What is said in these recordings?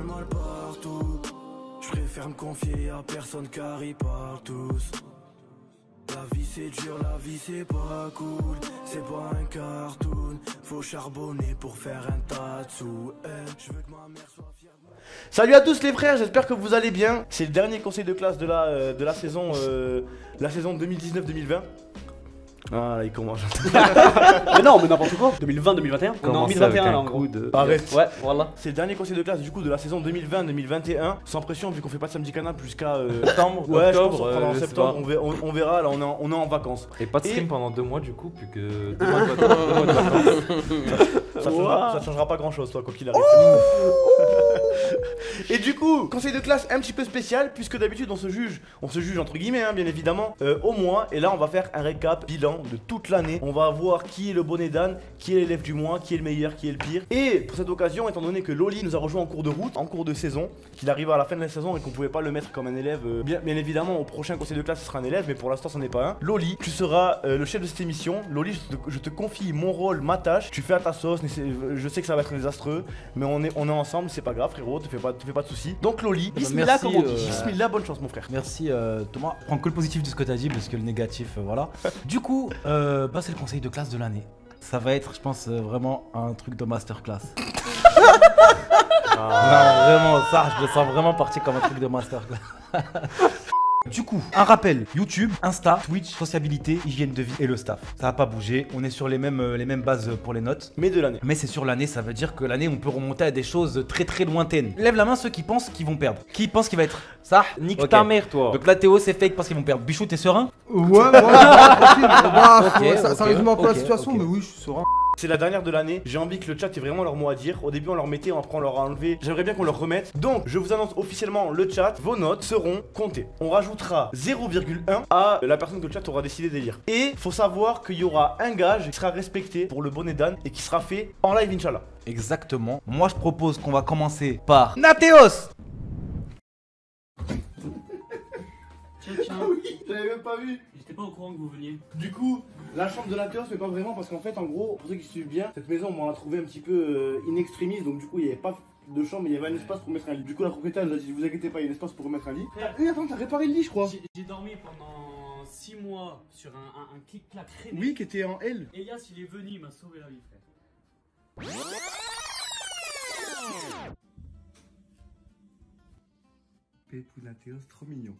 mal partout. Je préfère me confier à personne car ils parlent tous. La vie c'est dur, la vie c'est pas cool. C'est pas un cartoon. Faut charbonner pour faire un tas de sous. Je veux que ma mère soit fière de moi. Salut à tous les frères, j'espère que vous allez bien. C'est le dernier conseil de classe de la saison 2019-2020. Ah là il commence. Mais non, mais n'importe quoi. 2020-2021. On est en 2021 là en gros. Arrête. Ouais, voilà. C'est le dernier conseil de classe du coup de la saison 2020-2021. Sans pression vu qu'on fait pas de samedi canal jusqu'à septembre. Ouais, octobre, pendant septembre on verra, là on est en vacances. Et pas de stream pendant 2 mois du coup, plus que 2 mois de vacances. Ça changera pas grand chose toi quoi qu'il arrive. Et du coup, conseil de classe un petit peu spécial puisque d'habitude on se juge entre guillemets hein, bien évidemment au mois. Et là on va faire un récap bilan de toute l'année. On va voir qui est le bonnet d'âne, qui est l'élève du mois, qui est le meilleur, qui est le pire. Et pour cette occasion, étant donné que Loli nous a rejoint en cours de route, en cours de saison, qu'il arrive à la fin de la saison et qu'on pouvait pas le mettre comme un élève, bien évidemment au prochain conseil de classe ce sera un élève, mais pour l'instant ce n'est pas un. Loli, tu seras le chef de cette émission. Loli, je te confie mon rôle, ma tâche. Tu fais à ta sauce, je sais que ça va être désastreux, mais on est ensemble, c'est pas grave frérot, te fais pas de soucis. Donc Loli, bismillah comme on dit, bismillah, bonne chance mon frère. Merci Thomas, prends que le positif de ce que t'as dit parce que le négatif voilà. Du coup, c'est le conseil de classe de l'année. Ça va être, je pense, vraiment un truc de masterclass. Non, vraiment, ça, je le sens vraiment parti comme un truc de masterclass. Du coup, un rappel, YouTube, Insta, Twitch, sociabilité, hygiène de vie et le staff. Ça va pas bouger, on est sur les mêmes bases pour les notes. Mais de l'année. Mais c'est sur l'année, ça veut dire que l'année on peut remonter à des choses très très lointaines. Lève la main ceux qui pensent qu'ils vont perdre. Qui pensent qu'il va être ça? Nique ta mère toi. Donc là Théo c'est fake parce qu'ils vont perdre. Bichou t'es serein? Ouais, tranquille. Ça résume un peu la ok, situation, ok. mais oui, je suis serein. C'est la dernière de l'année, j'ai envie que le chat ait vraiment leur mot à dire. Au début on leur mettait, après on leur a enlevé. J'aimerais bien qu'on leur remette. Donc je vous annonce officiellement le chat, vos notes seront comptées. On rajoutera 0,1 à la personne que le chat aura décidé d'élire. Et faut savoir qu'il y aura un gage qui sera respecté pour le bonnet d'âne et qui sera fait en live Inch'Allah. Exactement. Moi je propose qu'on va commencer par Nathéos. Ah oui, j'avais même pas vu. J'étais pas au courant que vous veniez. Du coup, la chambre de l'intérieur, mais pas vraiment parce qu'en fait, en gros, pour ceux qui suivent bien, cette maison, on l'a trouvée un petit peu in extremis, donc du coup, il n'y avait pas de chambre, mais il y avait un espace pour mettre un lit. Du coup, la propriétaire nous a dit, vous inquiétez pas, il y a un espace pour remettre un lit. Attends, t'as réparé le lit, je crois. J'ai dormi pendant 6 mois sur un clic-clac traîné. Oui, qui était en L. Elias il est venu, il m'a sauvé la vie frère. Pépou Nathéos, trop mignon.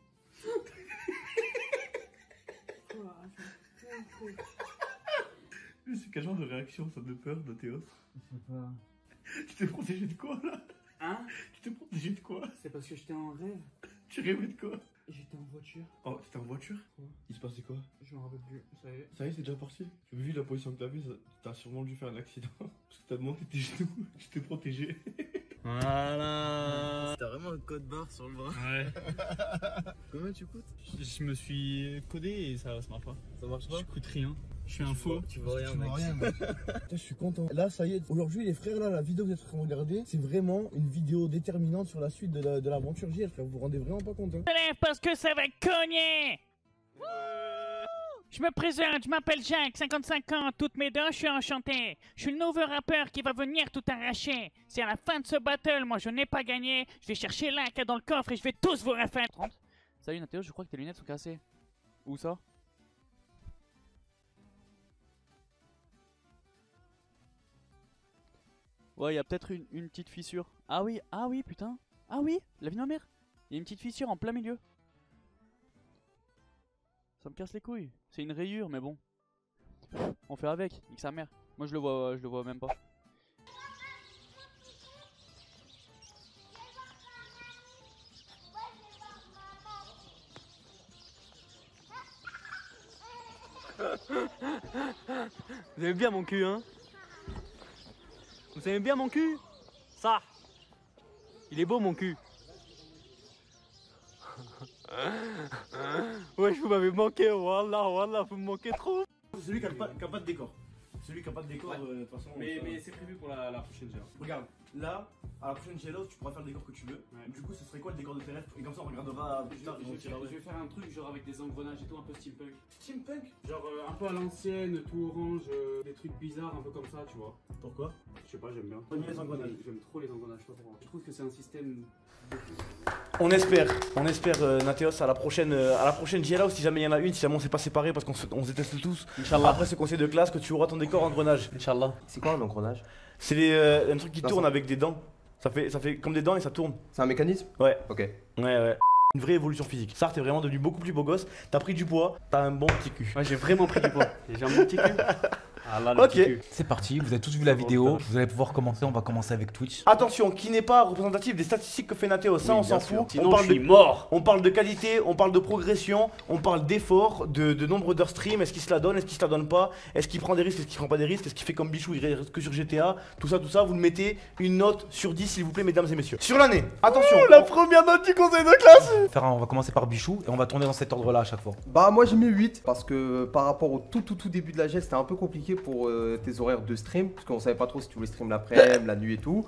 C'est quel genre de réaction ça de peur, Nathéos? Je sais pas. Tu t'es protégé de quoi là? Hein? Tu t'es protégé de quoi? C'est parce que j'étais en rêve. Tu rêvais de quoi? J'étais en voiture. Oh, t'étais en voiture? Ouais. Il se passait quoi? Je m'en rappelle plus. Ça y est. Ça y est, c'est déjà parti. Vu la position que t'as vu, t'as sûrement dû faire un accident. Parce que t'as monté tes genoux, tu t'es protégé. Voilà. T'as vraiment un code barre sur le bras. Ouais. Combien tu coûtes? Je me suis codé et ça marche pas. Ça marche pas? Je coûte rien. Je suis un faux. Tu vois rien, Tu vois mec. rien, mec. Putain, je suis content. Là, ça y est. Aujourd'hui, les frères, là, la vidéo que vous êtes en train de regarder, c'est vraiment une vidéo déterminante sur la suite de l'aventure JL, frère. Vous vous rendez vraiment pas compte, hein. Parce que ça va cogner. Je me présente, je m'appelle Jacques, 55 ans, toutes mes dents, je suis enchanté. Je suis le nouveau rappeur qui va venir tout arracher. C'est à la fin de ce battle, moi je n'ai pas gagné. Je vais chercher l'un qui est dans le coffre et je vais tous vous refaire. 30. Salut Nathéo, je crois que tes lunettes sont cassées. Où ça? Ouais, il y a peut-être une petite fissure. Ah oui, putain. Ah oui, la vie de ma mère. Il y a une petite fissure en plein milieu. Ça me casse les couilles. C'est une rayure, mais bon. On fait avec, nique sa mère. Moi je le vois même pas. Vous aimez bien mon cul, hein? Vous aimez bien mon cul? Ça! Il est beau mon cul! Ouais, vous m'avez manqué, wallah, vous me manquez trop! C'est celui qui a pas de décor. Celui qui a pas de décor, de toute façon. Mais c'est prévu pour la prochaine génération. Regarde, là, à la prochaine Jello, tu pourras faire le décor que tu veux. Du coup, ce serait quoi le décor de tes rêves? Et comme ça, on regardera plus tard. Je vais faire un truc genre avec des engrenages et tout, un peu steampunk. Steampunk? Genre un peu à l'ancienne, tout orange, des trucs bizarres, un peu comme ça, tu vois. Pourquoi? Je sais pas, j'aime bien. J'aime bien les engrenages. J'aime trop les engrenages, je sais pas pourquoi. Je trouve que c'est un système. On espère, Nathéos, à la prochaine Jello, si jamais il y en a une, si jamais on s'est pas séparés parce qu'on se déteste tous. Inch'Allah. Après ce conseil de classe, que tu auras ton décor engrenage. Inch'Allah. C'est quoi un engrenage? C'est un truc qui tourne avec des dents. Ça fait comme des dents et ça tourne. C'est un mécanisme? Ouais. Ok. Ouais. Une vraie évolution physique. Ça, t'es vraiment devenu beaucoup plus beau gosse. T'as pris du poids, t'as un bon petit cul. Ouais, j'ai vraiment pris du poids. J'ai un bon petit cul. Ah là, le petit cul. C'est parti, vous avez tous vu la vidéo, vous allez pouvoir commencer, on va commencer avec Twitch. Attention, qui n'est pas représentatif des statistiques que fait Nathéos, ça Oui, on s'en bien sûr. fout. Sinon, On parle je suis de mort. On parle de qualité, on parle de progression, on parle d'effort, de nombre d'heures stream, est-ce qu'il se la donne, est-ce qu'il se la donne pas, est-ce qu'il prend des risques, est-ce qu'il prend pas des risques, est-ce qu'il fait comme Bichou, il reste que sur GTA, tout ça, vous le mettez une note sur 10 s'il vous plaît mesdames et messieurs. Sur l'année, attention, la première note du conseil de classe. On va commencer par Bichou et on va tourner dans cet ordre là à chaque fois. Bah moi j'ai mis 8 parce que par rapport au tout début de la geste c'était un peu compliqué pour tes horaires de stream parce qu'on savait pas trop si tu voulais stream l'après-midi, la nuit et tout.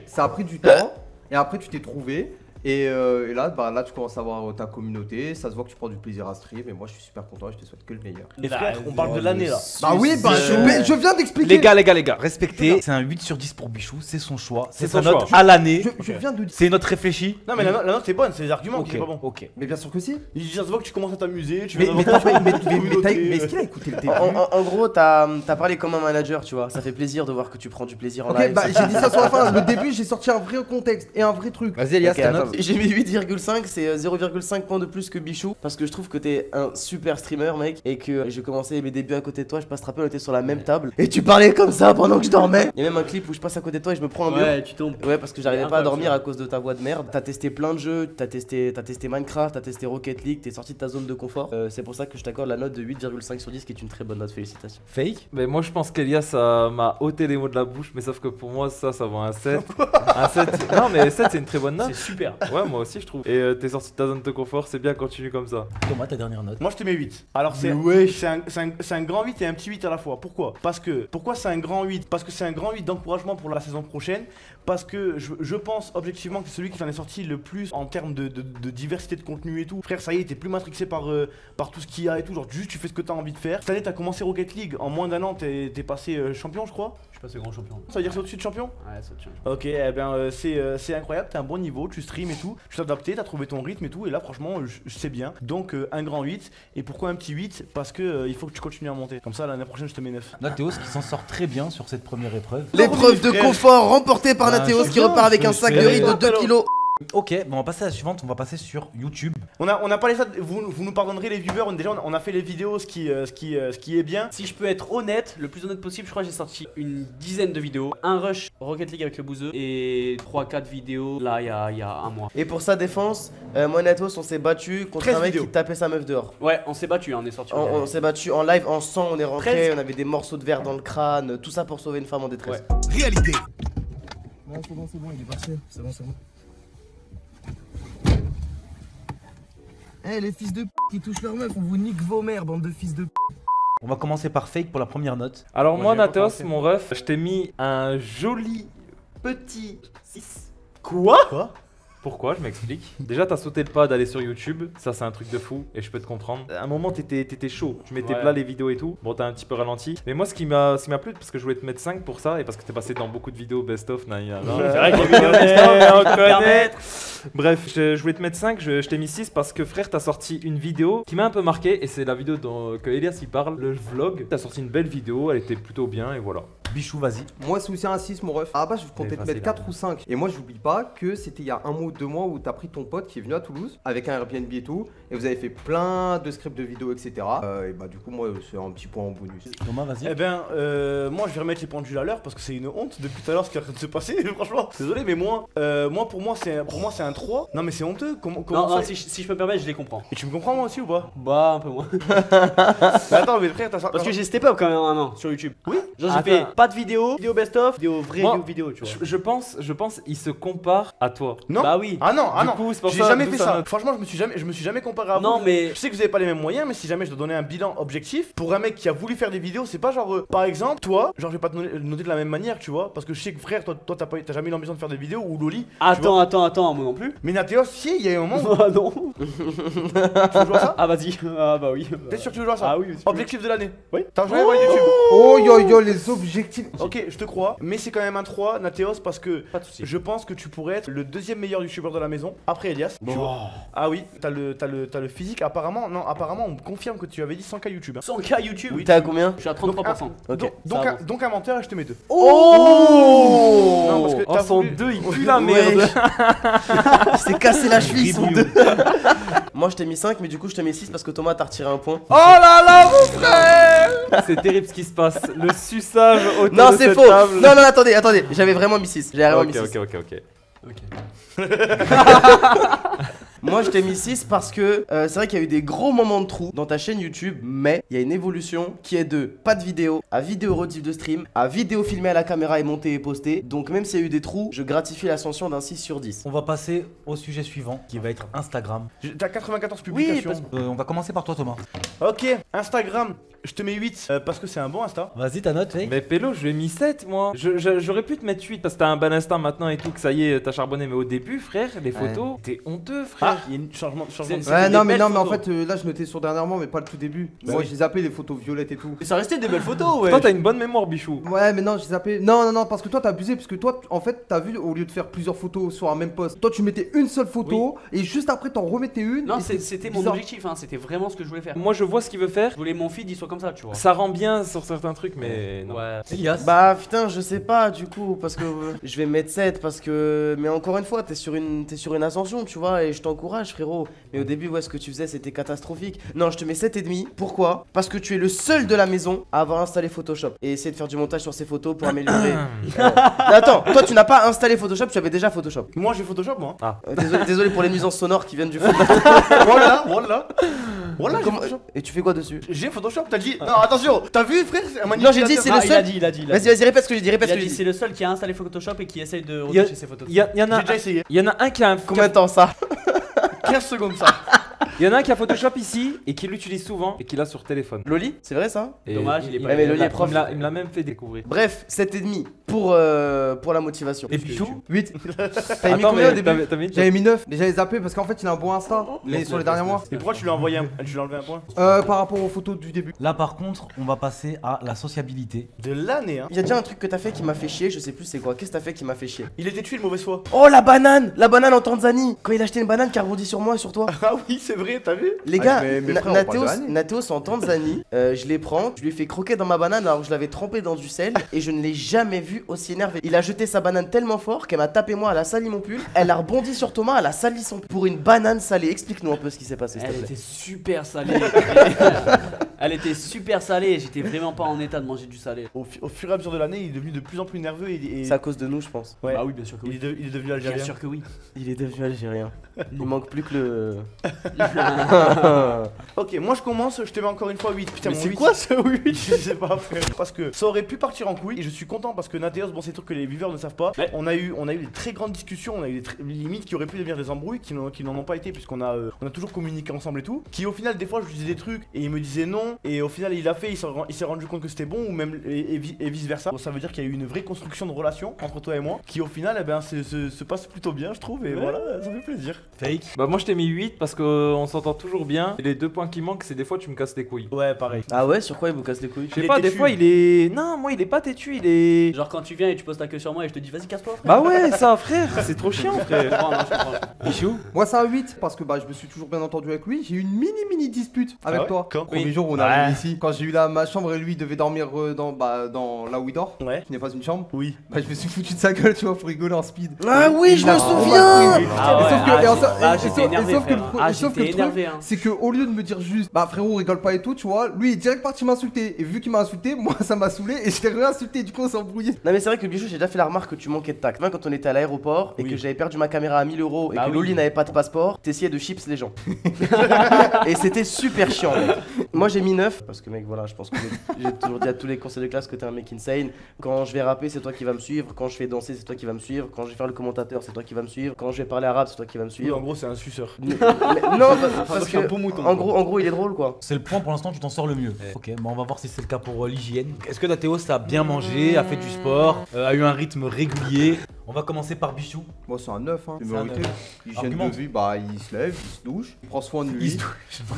Ça a pris du temps et après tu t'es trouvé. Et là, là, tu commences à voir ta communauté, ça se voit que tu prends du plaisir à stream et moi je suis super content et je te souhaite que le meilleur. Les frères, on parle de l'année là. Bah oui, je viens d'expliquer. Les gars, respectez. C'est un 8 sur 10 pour Bichou, c'est son choix, c'est sa note choix. à l'année. Je viens de dire. C'est une note réfléchie. Non mais la note est bonne, c'est les arguments qui sont pas bons. Ok. Mais bien sûr que si. Ça se voit que tu commences à t'amuser, tu Mais viens mais d'avoir ta communauté. est-ce qu'il a écouté le début? En gros, t'as parlé comme un manager, tu vois. Ça fait plaisir de voir que tu prends du plaisir en Ok, live. bah j'ai dit ça sur la fin. Le début, j'ai sorti un vrai contexte et un vrai truc. Vas-y Elias, Ok, ta attends. note. J'ai mis 8,5, c'est 0,5 points de plus que Bichou parce que je trouve que t'es un super streamer mec et que j'ai commencé mes débuts à côté de toi, je passe te rappeler, on était sur la même table et tu parlais comme ça pendant que je dormais. Il y a même un clip où je passe à côté de toi et je me prends un mur. Ouais, tu tombes. Ouais, parce que j'arrivais pas à dormir à cause de ta voix de merde. T'as testé plein de jeux, t'as testé Minecraft, t'as testé Rocket League, t'es sorti de ta zone de confort. C'est pour ça que je t'accorde la note de 8,5 sur 10 qui est une très bonne note, félicitations. Fake. Mais moi je pense qu'Elias m'a ôté les mots de la bouche, mais sauf que pour moi ça vaut un 7. Un 7. Non mais 7 c'est une très bonne note. C'est super. Ouais moi aussi je trouve. Et t'es sorti de ta zone de confort, c'est bien, continue comme ça. Thomas, ta dernière note. Moi je te mets 8. Alors c'est un grand 8 et un petit 8 à la fois. Pourquoi c'est un grand 8? Parce que c'est un grand 8 d'encouragement pour la saison prochaine. Parce que je pense objectivement que c'est celui qui s'en est sorti le plus en termes de diversité de contenu et tout. Frère, ça y est, t'es plus matrixé par tout ce qu'il y a et tout. Genre juste tu fais ce que t'as envie de faire. Cette année t'as commencé Rocket League, en moins d'un an t'es passé champion je crois. Je suis passé grand champion. Ça veut dire que c'est au-dessus de champion? Ouais, ça tient. Ok, eh bien c'est incroyable, t'as un bon niveau, tu stream et tout, tu t'es adapté, t'as trouvé ton rythme et tout, et là franchement je sais bien. Donc un grand 8, et pourquoi un petit 8? Parce que il faut que tu continues à monter. Comme ça l'année prochaine je te mets 9. Nathéos qui s'en sort très bien sur cette première épreuve. L'épreuve de confort remportée par Nathéos qui repart avec un sac de riz de 2 kilos. Ok, bon on va passer à la suivante, on va passer sur YouTube. On a parlé ça, vous nous pardonnerez les viewers, déjà on a fait les vidéos, ce qui est bien. Si je peux être honnête, le plus honnête possible, je crois que j'ai sorti une dizaine de vidéos. Un rush Rocket League avec le bouseux et 3-4 vidéos là il y a un mois. Et pour sa défense, moi et Nathéos on s'est battu contre 13 un mec vidéos. qui tapait sa meuf dehors. Ouais, on s'est battu, on est sorti. On s'est battu en live, en sang, on est rentré, 13. on avait des morceaux de verre dans le crâne, tout ça pour sauver une femme en détresse. Réalité. Ouais, c'est bon, il est parti. C'est bon. Eh les fils de p qui touchent leur meuf, on vous nique vos mères, bande de fils de p. On va commencer par Fake pour la première note. Alors moi j'ai pas Nathéos, commencé. mon ref, je t'ai mis un joli petit 6. Quoi? Pourquoi? Je m'explique. Déjà, t'as sauté le pas d'aller sur YouTube, ça c'est un truc de fou et je peux te comprendre. À un moment, t'étais chaud, tu mettais plat les vidéos et tout. Bon, t'as un petit peu ralenti. Mais moi, ce qui m'a plu, parce que je voulais te mettre 5 pour ça et parce que t'es passé dans beaucoup de vidéos best-of. C'est vrai que les vidéos best-of, on connaît. Bref, je voulais te mettre 5, je t'ai mis 6 parce que frère, t'as sorti une vidéo qui m'a un peu marqué et c'est la vidéo que Elias il parle, le vlog. T'as sorti une belle vidéo, elle était plutôt bien et voilà. Bichou, vas-y. Moi c'est aussi un 6 mon ref. À la base je comptais te mettre 4 ou 5. Et moi j'oublie pas que c'était il y a un mois ou 2 mois où t'as pris ton pote qui est venu à Toulouse avec un Airbnb et tout. Et vous avez fait plein de scripts de vidéos etc. Et bah du coup moi c'est un petit point en bonus. Thomas, vas-y. Eh bien, moi je vais remettre les pendules à l'heure parce que c'est une honte depuis tout à l'heure ce qui est en train de se passer, franchement. Désolé, mais pour moi c'est un 3. Non mais c'est honteux. Comment Non, ça si je peux me permettre, je les comprends. Et tu me comprends moi aussi ou pas? Bah, un peu moins. Mais attends, mais frère, t'as ça. Parce que j'ai step up quand même un an sur YouTube. Oui. Genre, j'ai fait Pas de vidéo best-of, vidéo vraie Moi, vidéo, tu vois. Je pense, il se compare à toi. Non. Bah oui. Ah non, Du coup, c'est pour j'ai ça, jamais d'où fait ça ça. note. Franchement, je me suis jamais comparé à vous. Non, mais. Je sais que vous avez pas les mêmes moyens, mais si jamais je dois donner un bilan objectif pour un mec qui a voulu faire des vidéos, c'est pas genre par exemple toi, genre je vais pas te noter de la même manière, tu vois, parce que je sais que frère, toi t'as jamais eu l'ambition de faire des vidéos ou Loli. Attends, moi non plus. Mais Nathéos, si, il y a un moment où Ah non. tu veux jouer à ça. Ah vas-y. Ah bah oui. T'es sûr que tu veux jouer à ça? Ah oui. Objectif de l'année. Oui. T'as jamais voir YouTube. Oh yo les objectifs. Ok, je te crois, mais c'est quand même un 3 Nathéos parce que Pas de soucis. je pense que tu pourrais être le deuxième meilleur youtubeur de la maison après Elias. Tu vois. Ah oui, t'as le physique apparemment. Non, apparemment on me confirme que tu avais dit 100K YouTube. 100K YouTube. Oui, T'es à combien? Je suis à 33%. Ok. Donc un menteur et je te mets 2. Oh Non, parce que t'as son voulu- 2, il pue la merde. Il s'est cassé la cheville son 2. Moi je t'ai mis 5 mais du coup je te mets 6 parce que Thomas t'a retiré un point. Oh là là, mon frère. C'est terrible ce qui se passe. Le suçage autour Non de c'est cette faux. table. Non attendez, j'avais vraiment mis 6. J'avais vraiment mis 6. Ok. Moi je t'ai mis 6 parce que c'est vrai qu'il y a eu des gros moments de trou dans ta chaîne YouTube, mais il y a une évolution qui est de pas de vidéo à vidéo rediff de stream, à vidéo filmée à la caméra et montée et postée. Donc même s'il y a eu des trous, je gratifie l'ascension d'un 6 sur 10. On va passer au sujet suivant qui va être Instagram. T'as 94 publications. On va commencer par toi Thomas. Ok, Instagram, je te mets 8 parce que c'est un bon Insta. Vas-y ta note Fake. Mais Pélo, je lui ai mis 7 moi. J'aurais pu te mettre 8 parce que t'as un bon instinct maintenant et tout, que ça y est, t'as charbonné. Mais au début, frère, les photos, t'es honteux, frère. Ah, il y a un changement de Ouais, non, mais en fait, là, je notais sur dernièrement, mais pas le tout début. Moi, j'ai zappé les photos violettes et tout. Mais ça restait des belles photos, ouais. Toi, t'as une bonne mémoire, Bichou. Ouais, mais non, j'ai zappé. Non, parce que toi, t'as abusé. Parce que toi, en fait, t'as vu, au lieu de faire plusieurs photos sur un même post, toi, tu mettais une seule photo et juste après, t'en remettais une. Non, et c'était mon bizarre. objectif, hein. C'était vraiment ce que je voulais faire. Moi, je vois ce qu'il veut faire. Je voulais mon feed, il soit comme ça, tu vois. Ça rend bien sur certains trucs, mais non. Ouais. Elias. Bah putain je sais pas du coup parce que je vais mettre 7 parce que mais encore une fois t'es sur une ascension tu vois et je t'encourage frérot. Mais au début ouais ce que tu faisais c'était catastrophique. Non je te mets 7,5. Pourquoi? Parce que tu es le seul de la maison à avoir installé Photoshop et essayer de faire du montage sur ces photos pour améliorer. Mais attends, toi tu n'as pas installé Photoshop, tu avais déjà Photoshop. Moi j'ai Photoshop moi. Désolé pour les nuisances sonores qui viennent du fond. Voilà, j'ai Comment- Photoshop. Et tu fais quoi dessus? J'ai Photoshop, t'as dit. Non, attention, t'as vu frère, c'est un Non j'ai dit c'est le Ah, il a seul. dit, il a dit. Vas-y répète ce que j'ai dit, répète Il ce a que j'ai dit, dit. c'est le seul qui a installé Photoshop et qui essaye de Il y a- retoucher ses photos. Il y en a J'ai déjà essayé. il y en a un qui a un Combien de temps ça? 15 secondes ça. Il y en a un qui a Photoshop ici et qui l'utilise souvent et qui l'a sur téléphone. Loli, c'est vrai ça? Et Dommage, il est pas- Ouais, mais Loli est prof. Il me l'a même fait découvrir. Bref, 7,5 pour la motivation. Et Bichou. 8. T'avais mis Attends, combien au mais début? t'as mis J'avais mis 9. Déjà, j'ai zappé parce qu'en fait, il a un bon Insta. Mais sur les derniers mois. Et pourquoi tu lui as envoyé tu lui as enlevé un point? Par rapport aux photos du début. Là par contre on va passer à la sociabilité. De l'année hein. Il y a déjà un truc que t'as fait qui m'a fait chier, je sais plus c'est quoi. Qu'est-ce que t'as fait qui m'a fait chier? Il était tué de mauvaise foi. Oh la banane en Tanzanie. Quand il a acheté une banane qui a rebondi sur moi et sur toi. Ah oui, c'est vrai, t'as vu? Les gars, mes frères, on parle de l'année. Nateos en Tanzanie, je les prends, je lui fais croquer dans ma banane alors que je l'avais trempé dans du sel et je ne l'ai jamais vu aussi énervé. Il a jeté sa banane tellement fort qu'elle m'a tapé moi, elle a sali mon pull, elle a rebondi sur Thomas, elle a sali son pull. Pour une banane salée, explique-nous un peu ce qui s'est passé s'il te Elle plaît. était super salée. Elle était super salée et j'étais vraiment pas en état de manger du salé. Au fur et à mesure de l'année, il est devenu de plus en plus nerveux et C'est à cause de nous je pense. ouais. Bah oui, bien sûr que oui. Il est devenu Bien algérien. sûr que oui. Il est devenu algérien. Il manque plus que le... Ok, moi je commence, je te mets encore une fois 8. Putain, Mais mon c'est 8. quoi ce 8? Je sais pas frère. Parce que ça aurait pu partir en couille et je suis content parce que Nathéos, bon c'est des trucs que les viewers ne savent pas. Ouais. On a eu des très grandes discussions, on a eu des limites qui auraient pu devenir des embrouilles qui n'en ont pas été puisqu'on a toujours communiqué ensemble et tout. Qui au final des fois je lui disais des trucs et il me disait non et au final il a fait, il s'est rendu compte que c'était bon ou même et vice versa. Bon, ça veut dire qu'il y a eu une vraie construction de relation entre toi et moi qui au final eh ben, se passe plutôt bien je trouve et voilà, ça fait plaisir. Fake. Bah moi je t'ai mis 8 parce qu'on s'entend toujours bien. Et les deux points qui manquent, c'est des fois tu me casses les couilles. Ouais, pareil. Ah ouais, sur quoi il vous casse les couilles? Je sais Il pas, est des têtu. fois il est. Non, moi il est pas têtu, il est. Genre quand tu viens et tu poses ta queue sur moi et je te dis vas-y casse-toi frère. Bah ouais, ça frère, c'est trop chiant Je frère. comprends, non, je comprends. Bichou. Moi, c'est un 8 parce que bah, je me suis toujours bien entendu avec lui. J'ai eu une mini dispute avec Ah ouais toi. Quand Premier jour où on est arrivé ici. Quand j'ai eu ma chambre et lui devait dormir dans là où il dort. Ouais. Qui n'est pas une chambre. Oui. Bah, je me suis foutu de sa gueule, tu vois, pour rigoler en speed. Ah oui, Il je l'a me trop souviens. mal pris. Ah ouais, Et sauf que- ah, et en- j'étais- ah, et j'étais sauf- énervé, et sauf que le frère. pro- Ah, et sauf que j'étais le truc, énervé, hein. c'est que au lieu de me dire juste, bah frérot, rigole pas et tout, tu vois, lui il est direct parti m'insulter. Et vu qu'il m'a insulté, moi ça m'a saoulé et je l'ai réinsulté. Du coup, on s'est embrouillé. Non mais c'est vrai que Bichou, j'ai déjà fait la remarque que tu manquais de tact. Même quand on était à l'aéroport et Oui. que j'avais perdu ma caméra à 1000 € et Bah que oui. Loli n'avait pas de passeport, t'essayais de chips les gens. Et c'était super chiant mec. Moi j'ai mis 9 parce que mec voilà, je pense que j'ai toujours dit à tous les conseils de classe que t'es un mec insane. Quand je vais rapper, c'est toi qui vas me suivre. Quand je vais danser, c'est toi qui vas me suivre. Quand je vais faire le commentateur, c'est toi qui vas me suivre. Quand je vais parler arabe, c'est toi qui vas me Oui, suivre. en gros, c'est un suceur. Non, parce que un beau mouton, en gros, il est drôle quoi. C'est le point pour l'instant, tu t'en sors le mieux. Ok, bon, on va voir si c'est le cas pour l'hygiène. Est-ce que Nathéos a bien mangé, a fait du sport, a eu un rythme régulier? On va commencer par Bichou. Moi, c'est un 9, hein. C'est mérité. Hygiène Argumente. de vie, bah, il se lève, il se douche, il prend soin de lui.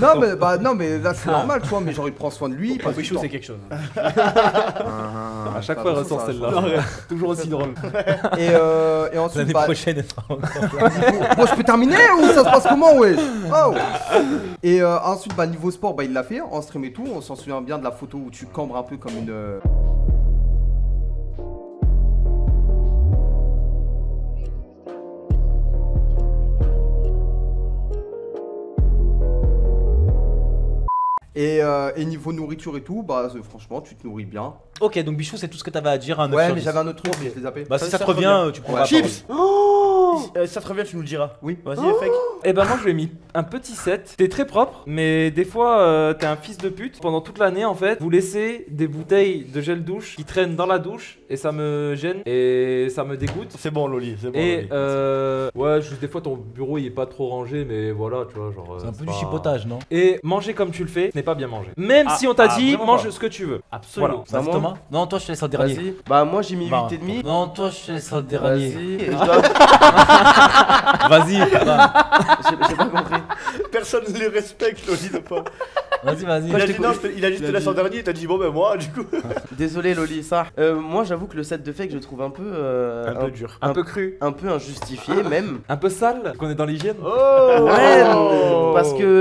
Non, mais là, c'est normal, tu vois, mais genre, il prend soin de lui. Pour Bichou, c'est quelque chose. À chaque fois, elle ressort celle-là. Toujours aussi drôle. Et ensuite, L'année prochaine, elle sera encore. Bon, je peux terminer ou ça se passe comment, ouais? Oh. Et ensuite, bah, niveau sport, bah, il l'a fait en stream et tout. On s'en souvient bien de la photo où tu cambres un peu comme une. Et niveau nourriture et tout, bah franchement, tu te nourris bien. Ok, donc Bichou, c'est tout ce que t'avais à dire. Un 9 Ouais, sur mais 10. j'avais un autre truc, mais je l'ai zappé. Bah, si ça te revient, tu prends Chips. Ça te revient, tu nous le diras. Oui. Vas-y, fake. Et ben moi je lui ai mis un petit 7. T'es très propre, mais des fois t'es un fils de pute. Pendant toute l'année en fait, vous laissez des bouteilles de gel douche qui traînent dans la douche et ça me gêne et ça me dégoûte. C'est bon, Loli. C'est bon. Et Loli. ouais, juste des fois ton bureau il est pas trop rangé, mais voilà, tu vois, genre. C'est un peu pas- du chipotage, non? Et manger comme tu le fais, ce n'est pas bien manger. Même si on t'a dit, vraiment mange pas. ce que tu veux. Absolument. Vas-y, moi Thomas. Non, toi, je te laisse en dernier. Vas-y. Bah moi j'ai mis Bah, 8,5. Non, toi, je te laisse en dernier. Vas-y. Et je dois- Vas-y, va. J'ai pas compris. Personne ne les respecte, Loli, de pas. Vas-y. Il a dit non, il a juste te laissé en dernier, t'as dit bon ben moi, du coup. Désolé Loli, ça. Moi j'avoue que le set de fake je le trouve un peu. Un peu dur. Un peu cru. Un peu injustifié même. Un peu sale, qu'on est dans l'hygiène. Ouais,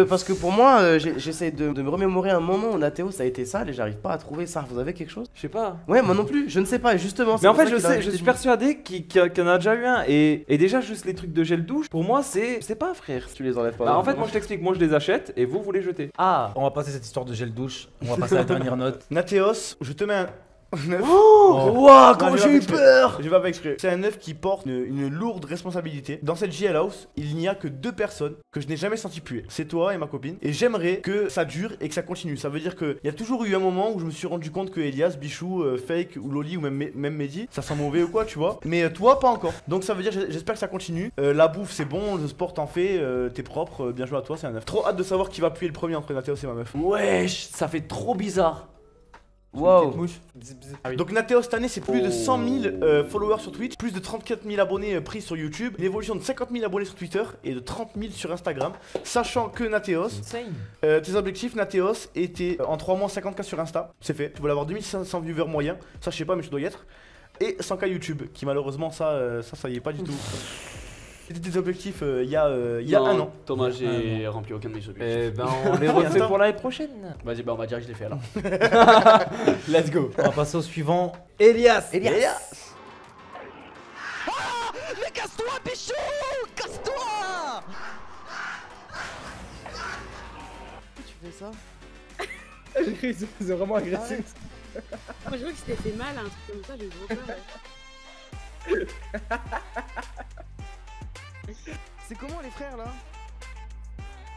parce que pour moi, j'essaie de me remémorer un moment où Nathéo ça a été sale et j'arrive pas à trouver ça. Vous avez quelque chose? Je sais pas. Ouais, moi non plus, je ne sais pas, et justement. Mais en fait, je sais, je suis persuadé qu'il y en a déjà eu un. Et déjà, juste les trucs de gel douche, pour moi, c'est pas frère. Tu les enlèves pas. Bah, en fait, moi je t'explique, moi je les achète et vous les jetez. Ah, on va passer cette histoire de gel douche. On va passer à la dernière note. Nathéos, je te mets un. Waouh, comment j'ai eu peur! Je vais pas exprès. C'est un œuf qui porte une lourde responsabilité. Dans cette JL House, il n'y a que 2 personnes que je n'ai jamais senti puer. C'est toi et ma copine. Et j'aimerais que ça dure et que ça continue. Ça veut dire qu'il y a toujours eu un moment où je me suis rendu compte que Elias, Bichou, Fake ou Loli ou même Mehdi, ça sent mauvais ou quoi, tu vois. Mais toi, pas encore. Donc ça veut dire, j'espère que ça continue. La bouffe, c'est bon. Le sport, t'en fais. T'es propre. Bien joué à toi, c'est un œuf. Trop hâte de savoir qui va puer le premier entre Nathéos et ma meuf. Wesh, ça fait trop bizarre. Waouh! Donc Nathéos cette année c'est plus de 100 000 followers sur Twitch, plus de 34 000 abonnés pris sur YouTube, une évolution de 50 000 abonnés sur Twitter et de 30 000 sur Instagram. Sachant que Nathéos, tes objectifs Nathéos étaient en 3 mois 50K sur Insta, c'est fait, tu voulais avoir 2500 viewers moyens, ça je sais pas mais tu dois y être, et 100K YouTube qui malheureusement ça y est pas du tout. C'était tes objectifs il y a un an. Thomas, j'ai rempli aucun de mes objectifs. Eh ben on les refait pour l'année prochaine. Vas-y, bah on va dire que je l'ai fait alors. Let's go. On va passer au suivant. Elias. Elias. Mais casse-toi, Bichou! Casse-toi! Pourquoi tu fais ça? C'est vraiment agressif. Moi je vois que c'était fait mal, un truc comme ça, j'ai eu trop peur. C'est comment les frères là?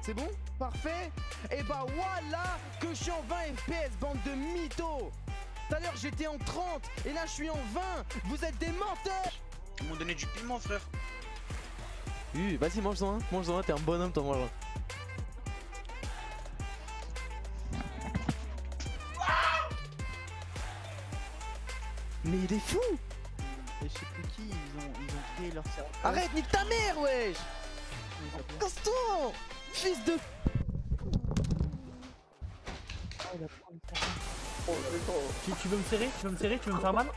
C'est bon? Parfait? Et bah voilà que je suis en 20 FPS, bande de mythos! Tout à l'heure j'étais en 30 et là je suis en 20! Vous êtes des menteurs! Ils m'ont donné du piment, frère. Vas-y, mange-en un, t'es un bonhomme, t'en manges un. Mais il est fou! Et je sais plus qui, ils ont créé leur cerveau. Arrête, nique ta mère, wesh! Casse-toi! Fils de... Tu veux me serrer? Tu veux me serrer? Tu veux me faire mal?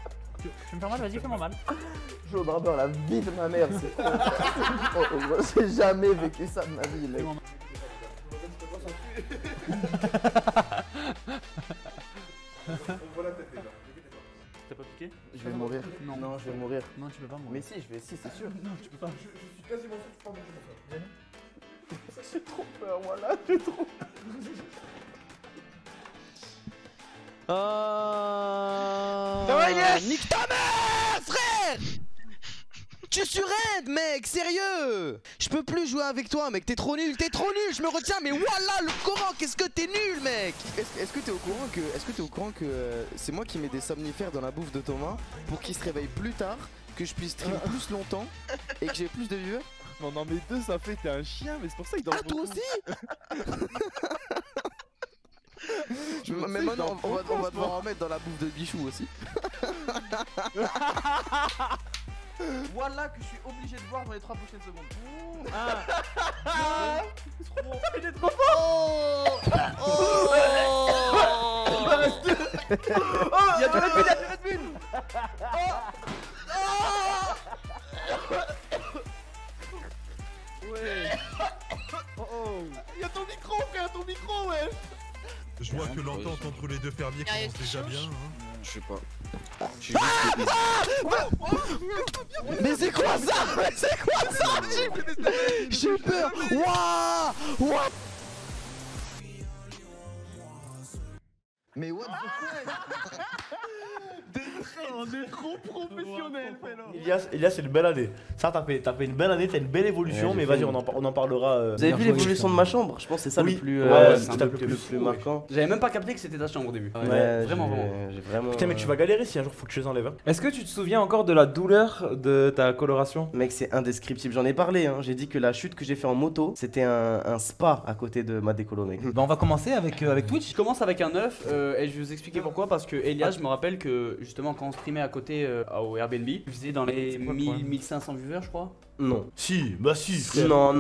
Tu veux me faire mal? Vas-y, fais-moi mal. Je suis au barbeur la vie de ma mère, c'est j'ai jamais vécu ça de ma vie, mec. T'as pas piqué? Je vais mourir. Non, je vais mourir. Non, tu peux pas mourir. Mais si, c'est sûr. Non, tu peux pas. Je suis quasiment sûr que je peux pas manger mon frère. J'ai trop peur, voilà, j'ai trop peur. Nique ta mère, frère! Tu sur End, mec, sérieux. Je peux plus jouer avec toi, mec, t'es trop nul, je me retiens, mais voilà le Coran, qu'est-ce que t'es nul, mec. Est-ce que t'es au courant que c'est moi qui mets des somnifères dans la bouffe de Thomas pour qu'il se réveille plus tard, que je puisse stream plus longtemps et que j'ai plus de viewers? Non, non, mais deux, ça fait, t'es un chien, mais c'est pour ça qu'il dort beaucoup. Ah, toi aussi. Mais maintenant, on va devoir en mettre dans la bouffe de Bichou aussi. Voilà que je suis obligé de voir dans les 3 prochaines secondes. Il est trop fort. Il va rester. Il y a du Red Bull, Ouais. Il y a ton micro, frère, ton micro, ouais. Je vois que l'entente entre les deux fermiers commence déjà bien. Hein. Je sais pas. Mais c'est quoi ça? Mais c'est quoi ça? J'ai peur. Waouh. Mais what the fuck? On est trop professionnel, Elias, c'est une belle année. Ça, t'as fait une belle année, t'as une belle évolution, Ouais, mais vas-y, on en parlera. Vous avez vu l'évolution de ma chambre? Je pense que c'est ça le plus, le plus marquant. J'avais même pas capté que c'était ta chambre au début. Ouais, vraiment. Putain, mais tu vas galérer si un jour faut que tu les enlèves. Hein. Est-ce que tu te souviens encore de la douleur de ta coloration? Mec, c'est indescriptible. J'en ai parlé. Hein. J'ai dit que la chute que j'ai fait en moto, c'était un spa à côté de ma décolo, mec. Bah, on va commencer avec Twitch. Je commence avec un 9 et je vais vous expliquer pourquoi. Parce que Elias, je me rappelle que justement quand on streamait à côté au Airbnb, il faisait dans les 1000-1500 viewers, je crois. Non. Si, bah si. Non.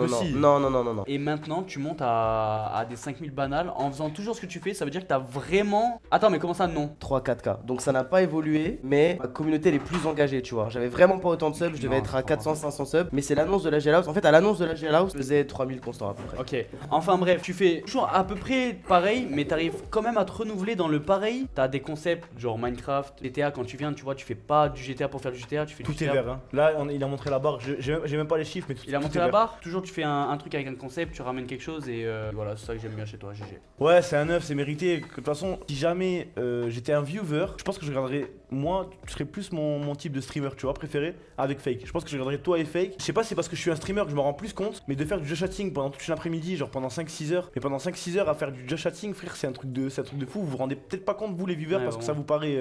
Si. Non. Et maintenant, tu montes à des 5000 banales en faisant toujours ce que tu fais. Ça veut dire que t'as vraiment. Attends, mais comment ça, non? 3-4K. Donc ça n'a pas évolué, mais ma communauté elle est plus engagée, tu vois. J'avais vraiment pas autant de subs, je devais être à 400-500 subs. Mais c'est l'annonce de la GL House. En fait, à l'annonce de la GL House, je faisais 3000 constants à peu près. Ok. Enfin bref, tu fais toujours à peu près pareil, mais t'arrives quand même à te renouveler dans le pareil. T'as des concepts genre Minecraft, GTA. Quand tu viens, tu vois, tu fais pas du GTA pour faire du GTA, tu fais du GTA. Tout est vert, hein. Là, il a montré la barre. J'ai même pas les chiffres, mais il a montré la barre. Toujours, tu fais un truc avec un concept, tu ramènes quelque chose et voilà, c'est ça que j'aime bien chez toi, GG. Ouais, c'est un 9, c'est mérité. De toute façon, si jamais j'étais un viewer, je pense que je regarderais. Moi, tu serais plus mon type de streamer, tu vois, préféré avec Fake. Je pense que je regarderais toi et Fake. Je sais pas si c'est parce que je suis un streamer que je me rends plus compte, mais de faire du just chatting pendant toute une après-midi, genre pendant 5-6 heures. Mais pendant 5-6 heures à faire du just chatting, frère, c'est un truc de fou. Vous vous rendez peut-être pas compte, vous les viewers, parce que ça vous paraît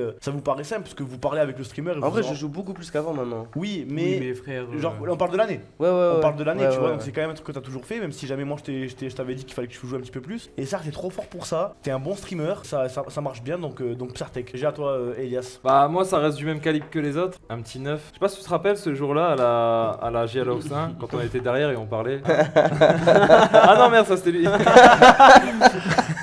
simple, parce que vous parlez avec le streamer. En vrai, je joue beaucoup plus qu'avant maintenant. Oui, mais frère. Genre, on parle de l'année. Ouais. On parle de l'année, tu vois, donc c'est quand même un truc que t'as toujours fait, même si jamais moi je t'avais dit qu'il fallait que tu joues un petit peu plus. Et ça, t'es trop fort pour ça. T'es un bon streamer, ça marche bien, donc Psartek. J'ai à toi, Elias. Bah, moi, ça reste du même calibre que les autres. Un petit 9. Je sais pas si tu te rappelles ce jour-là à la GL House 1, quand on était derrière et on parlait. Ah non, merde, ça c'était lui.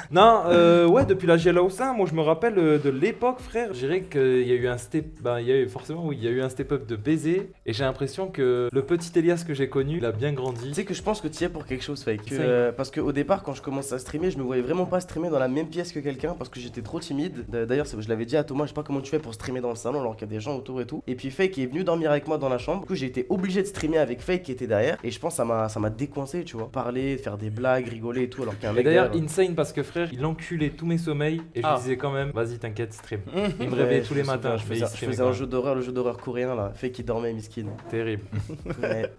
Non, ouais, depuis la GL House 1, moi je me rappelle de l'époque, frère. Je dirais qu'il y a eu un step. Bah, il y a eu forcément, oui, il y a eu un step-up de baiser. Et j'ai l'impression que le petit Elias que j'ai connu, il a bien grandi. Tu sais que je pense que tu y es pour quelque chose, Fake. Parce qu'au départ, quand je commençais à streamer, je me voyais vraiment pas streamer dans la même pièce que quelqu'un parce que j'étais trop timide. D'ailleurs, je l'avais dit à Thomas, je sais pas comment tu fais pour streamer dans le salon alors qu'il y a des gens autour et tout. Et puis Fake est venu dormir avec moi dans la chambre. Du coup, j'ai été obligé de streamer avec Fake qui était derrière. Et je pense que ça m'a décoincé, tu vois. Parler, faire des blagues, rigoler et tout. Alors qu'il y a un mec. Et d'ailleurs, insane parce que frère, il enculait tous mes sommeils et je lui disais quand même, vas-y, t'inquiète, stream. Il me réveillait tous les matins. Je faisais un jeu d'horreur, le jeu d'horreur coréen là. Fake qui dormait, miskin. Terrible.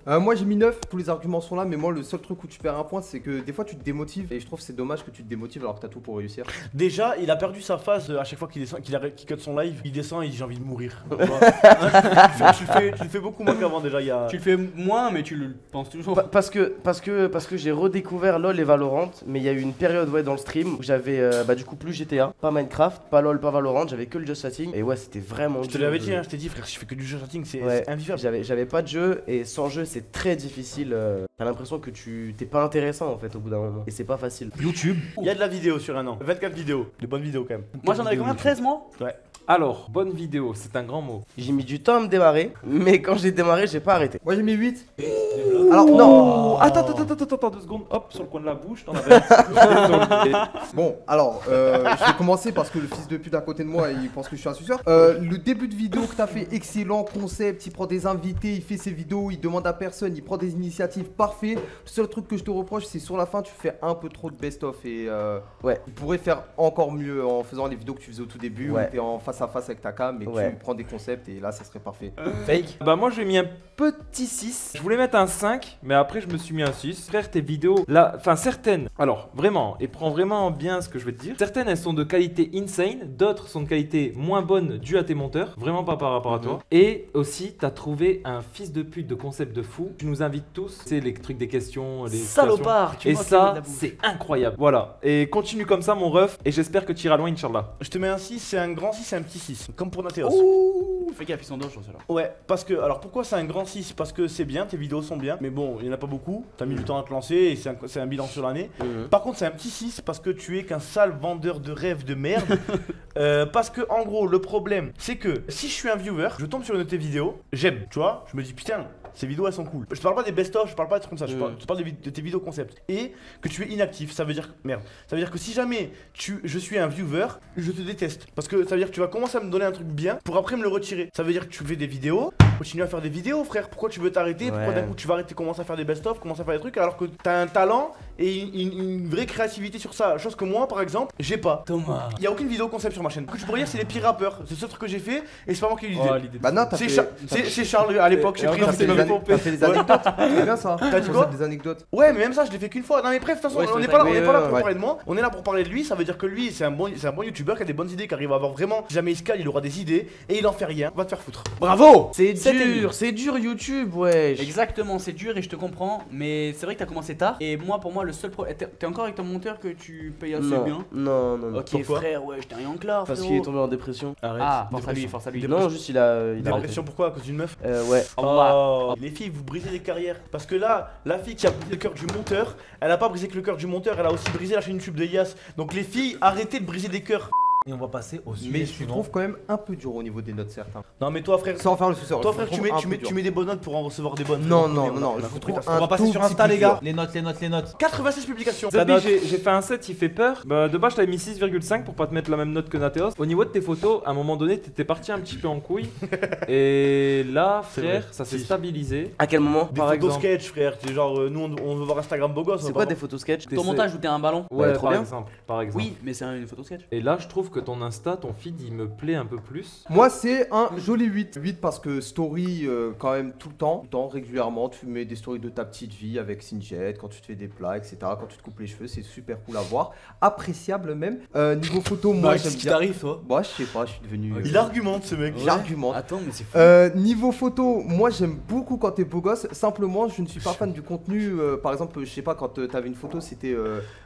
Moi j'ai mis 9, tous les arguments sont là, mais moi le seul truc où tu perds un point c'est que des fois tu te démotives et je trouve que c'est dommage que tu te démotives alors que t'as tout pour réussir. Déjà, il a perdu sa phase à chaque fois qu'il descend, qu'il cut son live, il descend et il dit j'ai envie de mourir. tu le fais beaucoup moins qu'avant déjà. Tu le fais moins, mais tu le penses toujours. Parce que j'ai redécouvert LoL et Valorant, mais il y a eu une période dans le stream où j'avais du coup plus GTA, pas Minecraft, pas LoL, pas Valorant, j'avais que le Just Chatting et ouais c'était vraiment. Je te l'avais dit, hein, je t'ai dit frère, je fais que du Just Chatting, c'est invivable. J'avais pas de jeu et sans jeu c'est très difficile. T'as l'impression que t'es pas intéressant en fait au bout d'un moment et c'est pas facile. YouTube, il y a de la vidéo sur un an, 24 vidéos, de bonnes vidéos quand même. Moi j'en avais combien, 13 mois? Ouais. Alors, bonne vidéo, c'est un grand mot. J'ai mis du temps à me démarrer, mais quand j'ai démarré, j'ai pas arrêté. Moi j'ai mis 8. Alors, non. Attends, 2 secondes. Hop, sur le coin de la bouche, t'en avais un petit peu. Désolé. Bon, alors, je vais commencer parce que le fils de pute à côté de moi, il pense que je suis un suceur. Le début de vidéo que t'as fait, excellent concept. Il prend des invités, il fait ses vidéos, il demande à personne, il prend des initiatives, parfait. Le seul truc que je te reproche, c'est sur la fin, tu fais un peu trop de best-of et ouais, tu pourrais faire encore mieux en faisant les vidéos que tu faisais au tout début, où t'es en face à face avec ta cam et tu prends des concepts et là, ça serait parfait. Fake. Bah, moi, j'ai mis un petit 6. Je voulais mettre un 5, mais après, je me suis mis un 6. Frère, tes vidéos, là, enfin, certaines, alors, vraiment, et prends vraiment bien ce que je vais te dire. Certaines, elles sont de qualité insane, d'autres sont de qualité moins bonne due à tes monteurs, vraiment pas par rapport à toi. Et aussi, t'as trouvé un fils de pute de concept de fou. Tu nous invites tous, c'est les trucs des questions, les salopard. Et ça, c'est incroyable. Voilà. Et continue comme ça, mon ref, et j'espère que tu iras loin, Inch'Allah. Je te mets un 6, c'est un grand 6 et un petit 6, comme pour Nateos. Ouh, fais gaffe, ils sont dangereux ceux-là. Ouais, parce que, alors pourquoi c'est un grand 6? Parce que c'est bien, tes vidéos sont bien, mais bon, il n'y en a pas beaucoup, t'as mis du temps à te lancer et c'est un bilan sur l'année. Par contre, c'est un petit 6 parce que tu es qu'un sale vendeur de rêves de merde. Parce que, en gros, le problème, c'est que si je suis un viewer, je tombe sur une de tes vidéos, j'aime, tu vois, je me dis putain, ces vidéos elles sont cool. Je te parle pas des best-of, je parle pas de trucs comme ça, je te parle de tes vidéos concept. Et que tu es inactif, ça veut dire merde. Ça veut dire que si jamais je suis un viewer, je te déteste. Parce que ça veut dire que tu vas commencer à me donner un truc bien pour après me le retirer. Ça veut dire que tu fais des vidéos, continue à faire des vidéos, frère. Pourquoi tu veux t'arrêter? Pourquoi d'un coup tu vas arrêter, commencer à faire des best-of, commencer à faire des trucs alors que t'as un talent et une vraie créativité sur ça. Chose que moi par exemple, j'ai pas. Thomas. Il y a aucune vidéo concept sur ma chaîne. Ce que tu pourrais dire, c'est les pires rappeurs. C'est ce truc que j'ai fait et c'est pas moi qui ai eu l'idée. Bah non, c'est Charles à l'époque, j'ai pris t'as fait les anecdotes. C'est bien ça. T'as dit quoi? Des anecdotes. Ouais, mais même ça, je l'ai fait qu'une fois. Non, mais bref, de toute façon, on n'est pas là pour parler de moi. On est là pour parler de lui. Ça veut dire que lui, c'est un bon youtubeur qui a des bonnes idées, qui arrive à avoir vraiment. Si jamais il se cale, il aura des idées et il en fait rien. Va te faire foutre. Bravo! C'est dur YouTube, ouais. Exactement, c'est dur et je te comprends. Mais c'est vrai que t'as commencé tard. Et moi, pour moi, le seul problème. T'es encore avec ton monteur que tu payes assez bien? Non. Ok, pourquoi? frère, ouais, j'étais rien clair. Parce qu'il est tombé en dépression. Arrête. Ah, force à lui. Non, juste il a. Dépression pourquoi? À cause d'une meuf? Ouais. Oh, les filles, vous brisez les carrières. Parce que là, la fille qui a brisé le cœur du monteur, elle a pas brisé que le cœur du monteur, elle a aussi brisé la chaîne YouTube de Yas. Donc les filles, arrêtez de briser des cœurs. Et on va passer au sujet Mais je suivant. trouve quand même un peu dur au niveau des notes certains. Non mais toi frère, sans faire le suceur. Toi frère, tu mets des bonnes notes pour en recevoir des bonnes. Non, je vous trouve On va passer sur Insta les gars. Les notes. 86 publications. Zabi, j'ai fait un 7, il fait peur. Bah, de base, je t'avais mis 6,5 pour pas te mettre la même note que Nateos. Au niveau de tes photos, à un moment donné, t'étais parti un petit peu en couille. Et là, frère, ça s'est stabilisé. À quel moment? Des photos sketch, frère. C'est genre, nous on veut voir Instagram beau gosse. C'est quoi des photos sketch? Ton montage où t'es un ballon? Ouais, par exemple. Oui, mais c'est une photo sketch. Et là, je trouve que ton Insta, ton feed, il me plaît un peu plus. Moi, c'est un joli 8. 8 parce que story, quand même, tout le temps, régulièrement. Tu mets des stories de ta petite vie avec Sinjet, quand tu te fais des plats, etc. Quand tu te coupes les cheveux, c'est super cool à voir. Appréciable même. Niveau photo, moi, j'aime bien. Qu'est-ce qui t'arrive, toi? Bah, je sais pas, je suis devenu. Il argumente, ce mec. J'argumente. Attends, mais c'est fou. Niveau photo, moi, j'aime beaucoup quand t'es beau gosse. Simplement, je ne suis pas fan du contenu. Par exemple, je sais pas, quand t'avais une photo, c'était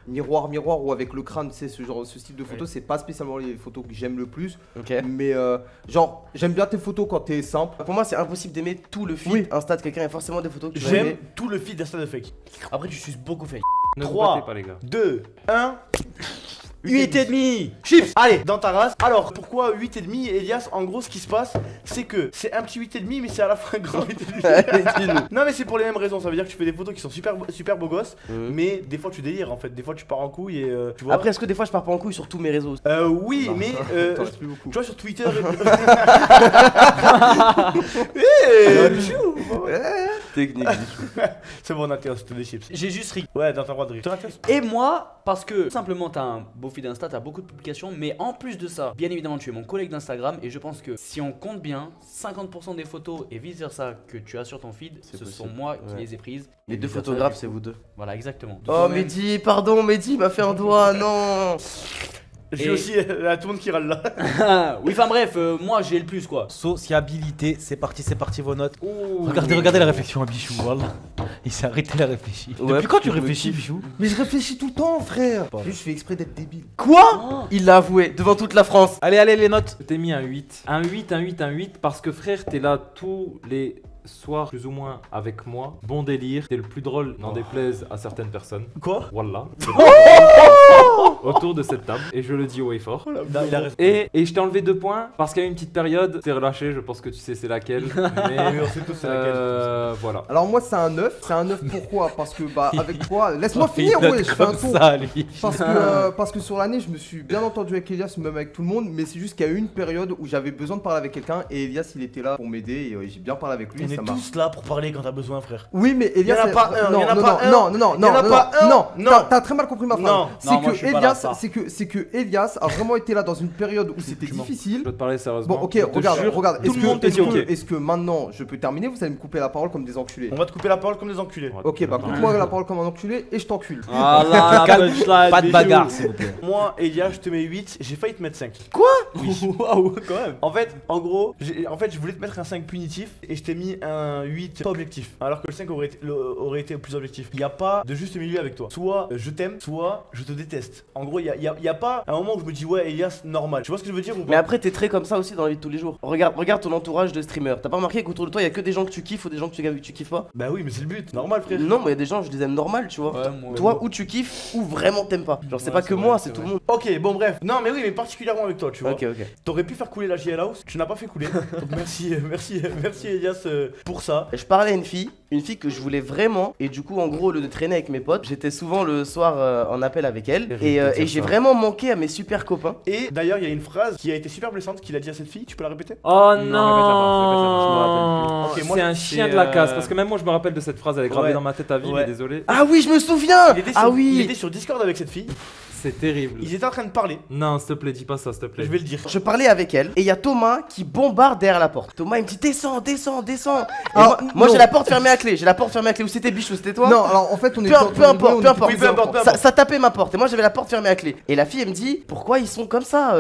miroir ou avec le crâne, tu sais, ce style de photo, c'est pas spécialement les photos que j'aime le plus. Mais genre, j'aime bien tes photos quand t'es simple. Pour moi, c'est impossible d'aimer tout le feed Insta de quelqu'un. Il y a forcément des photos que tu j'aime tout le feed d'Insta de fake. Après, tu suces beaucoup fake. 3, pas, les gars. 2, 1. 8,5. Chips. Allez, dans ta race. Alors, pourquoi 8,5 Elias? En gros, ce qui se passe, c'est que c'est un petit 8,5, mais c'est à la fois un grand 8,5. Non, mais c'est pour les mêmes raisons. Ça veut dire que tu fais des photos qui sont super beaux gosses, mais des fois tu délires en fait. Des fois tu pars en couille et tu vois. Après, est-ce que des fois je pars pas en couille sur tous mes réseaux? Oui, Non, mais plus beaucoup. tu vois, sur Twitter. Technique. C'est bon, Nateos, t'as des chips. J'ai juste ri. Ouais, dans ta droit de rire. Et moi, parce que simplement t'as un beau feed Insta, t'as beaucoup de publications, mais en plus de ça, bien évidemment tu es mon collègue d'Instagram et je pense que si on compte bien, 50% des photos et vice versa que tu as sur ton feed, ce sont moi qui les ai prises. Les deux photographes, c'est vous deux. Voilà, exactement. Oh Mehdi, pardon Mehdi, il m'a fait un doigt, non. J'ai aussi la tourne qui râle là. Oui, enfin bref, moi j'ai le plus quoi. Sociabilité, c'est parti vos notes. Regardez la réflexion à Bichou, voilà. Il s'est arrêté, il a réfléchi. Depuis quand tu réfléchis, Bichou? Mais je réfléchis tout le temps, frère. Je fais exprès d'être débile. Quoi? Il l'a avoué devant toute la France. Allez, les notes. T'es mis un 8. Un 8 parce que frère, t'es là tous les soirs plus ou moins avec moi. Bon délire, t'es le plus drôle, n'en déplaise à certaines personnes. Quoi? Wallah. autour de cette table. Et je le dis haut et fort. Il a raison. Et je t'ai enlevé 2 points parce qu'il y a une petite période, t'es relâché, je pense que tu sais c'est laquelle. Mais Oui, on sait tous c'est laquelle. voilà. Alors moi c'est un 9. C'est un 9 pourquoi? Parce que bah avec toi, laisse-moi Il finir, note ouais, je fais un comme tour. ça, lui. Parce que sur l'année, je me suis bien entendu avec Elias, même avec tout le monde, mais c'est juste qu'il y a eu une période où j'avais besoin de parler avec quelqu'un et Elias il était là pour m'aider et j'ai bien parlé avec lui. On est tous là pour parler quand t'as besoin, frère. Oui, mais Elias. Il y en a pas un, non, il y en a non, pas un. non, non, Il y en a non, pas un. non, Non. t'as très mal compris ma phrase. Non. C'est Non, moi, que je suis pas là, Elias, ça. c'est que Elias a vraiment été là dans une période où c'était difficile. Je dois te parler sérieusement. Bon, ok, Je te regarde, jure, regarde. tout le monde te dit ok. Est-ce que maintenant je peux terminer? Vous allez me couper la parole comme des enculés. On va te couper la parole comme des enculés. Ok, bah coupe-moi la parole comme un enculé et je t'encule. Ah là, la punchline, Pas de bijou. bagarre, s'il vous plaît. Moi, Elia, je te mets 8, j'ai failli te mettre 5. Quoi? Waouh, quand même. En fait, en gros, je voulais te mettre un 5 punitif et je t'ai mis un 8 pas objectif. Alors que le 5 aurait été plus objectif. Il n'y a pas de juste milieu avec toi. Soit je t'aime, soit je te déteste. En gros, il y a pas un moment où je me dis ouais, Elias, normal. Tu vois ce que je veux dire ou pas? Mais après, t'es très comme ça aussi dans la vie de tous les jours. Regarde ton entourage de streamers. T'as pas remarqué qu'autour de toi, il y a que des gens que tu kiffes ou des gens que tu kiffes pas? Bah oui, mais c'est le but, normal, frère. Non, mais il y a des gens, je les aime normal, tu vois. Ouais, moi, Toi, ou tu kiffes, ou vraiment t'aimes pas. Genre, c'est Ouais, pas c'est que vrai, moi, c'est c'est tout vrai. le monde. Ok, bon, bref. Non, mais oui, mais particulièrement avec toi, tu vois. Ok, ok. T'aurais pu faire couler la JL House, tu n'as pas fait couler. Donc merci Elias pour ça. Je parlais à une fille que je voulais vraiment, et du coup, en gros, au lieu de traîner avec mes potes, j'étais souvent le soir en appel avec elle, et j'ai vraiment manqué à mes super copains. Et d'ailleurs, il y a une phrase qui a été super blessante qu'il a dit à cette fille, tu peux la répéter? Oh Non, non, répète-la pas, c'est un chien de la casse parce que même moi je me rappelle de cette phrase, elle est gravée Ouais. dans ma tête à vie, Ouais. mais désolé. Ah oui, je me souviens. Il Ah était sur Discord avec cette fille, C'est terrible. ils étaient en train de parler, Non, s'il te plaît, dis pas ça, s'il te plaît. je vais le dire. Je parlais avec elle, et il y a Thomas qui bombarde derrière la porte. Thomas, il me dit descends. Et Ah, moi non. j'ai la porte fermée à clé. Ou c'était Bichou, c'était toi? Non, alors en fait on est Peu importe. peu Ça tapait ma porte et moi j'avais la porte fermée à clé. Et la fille elle me dit pourquoi ils sont comme ça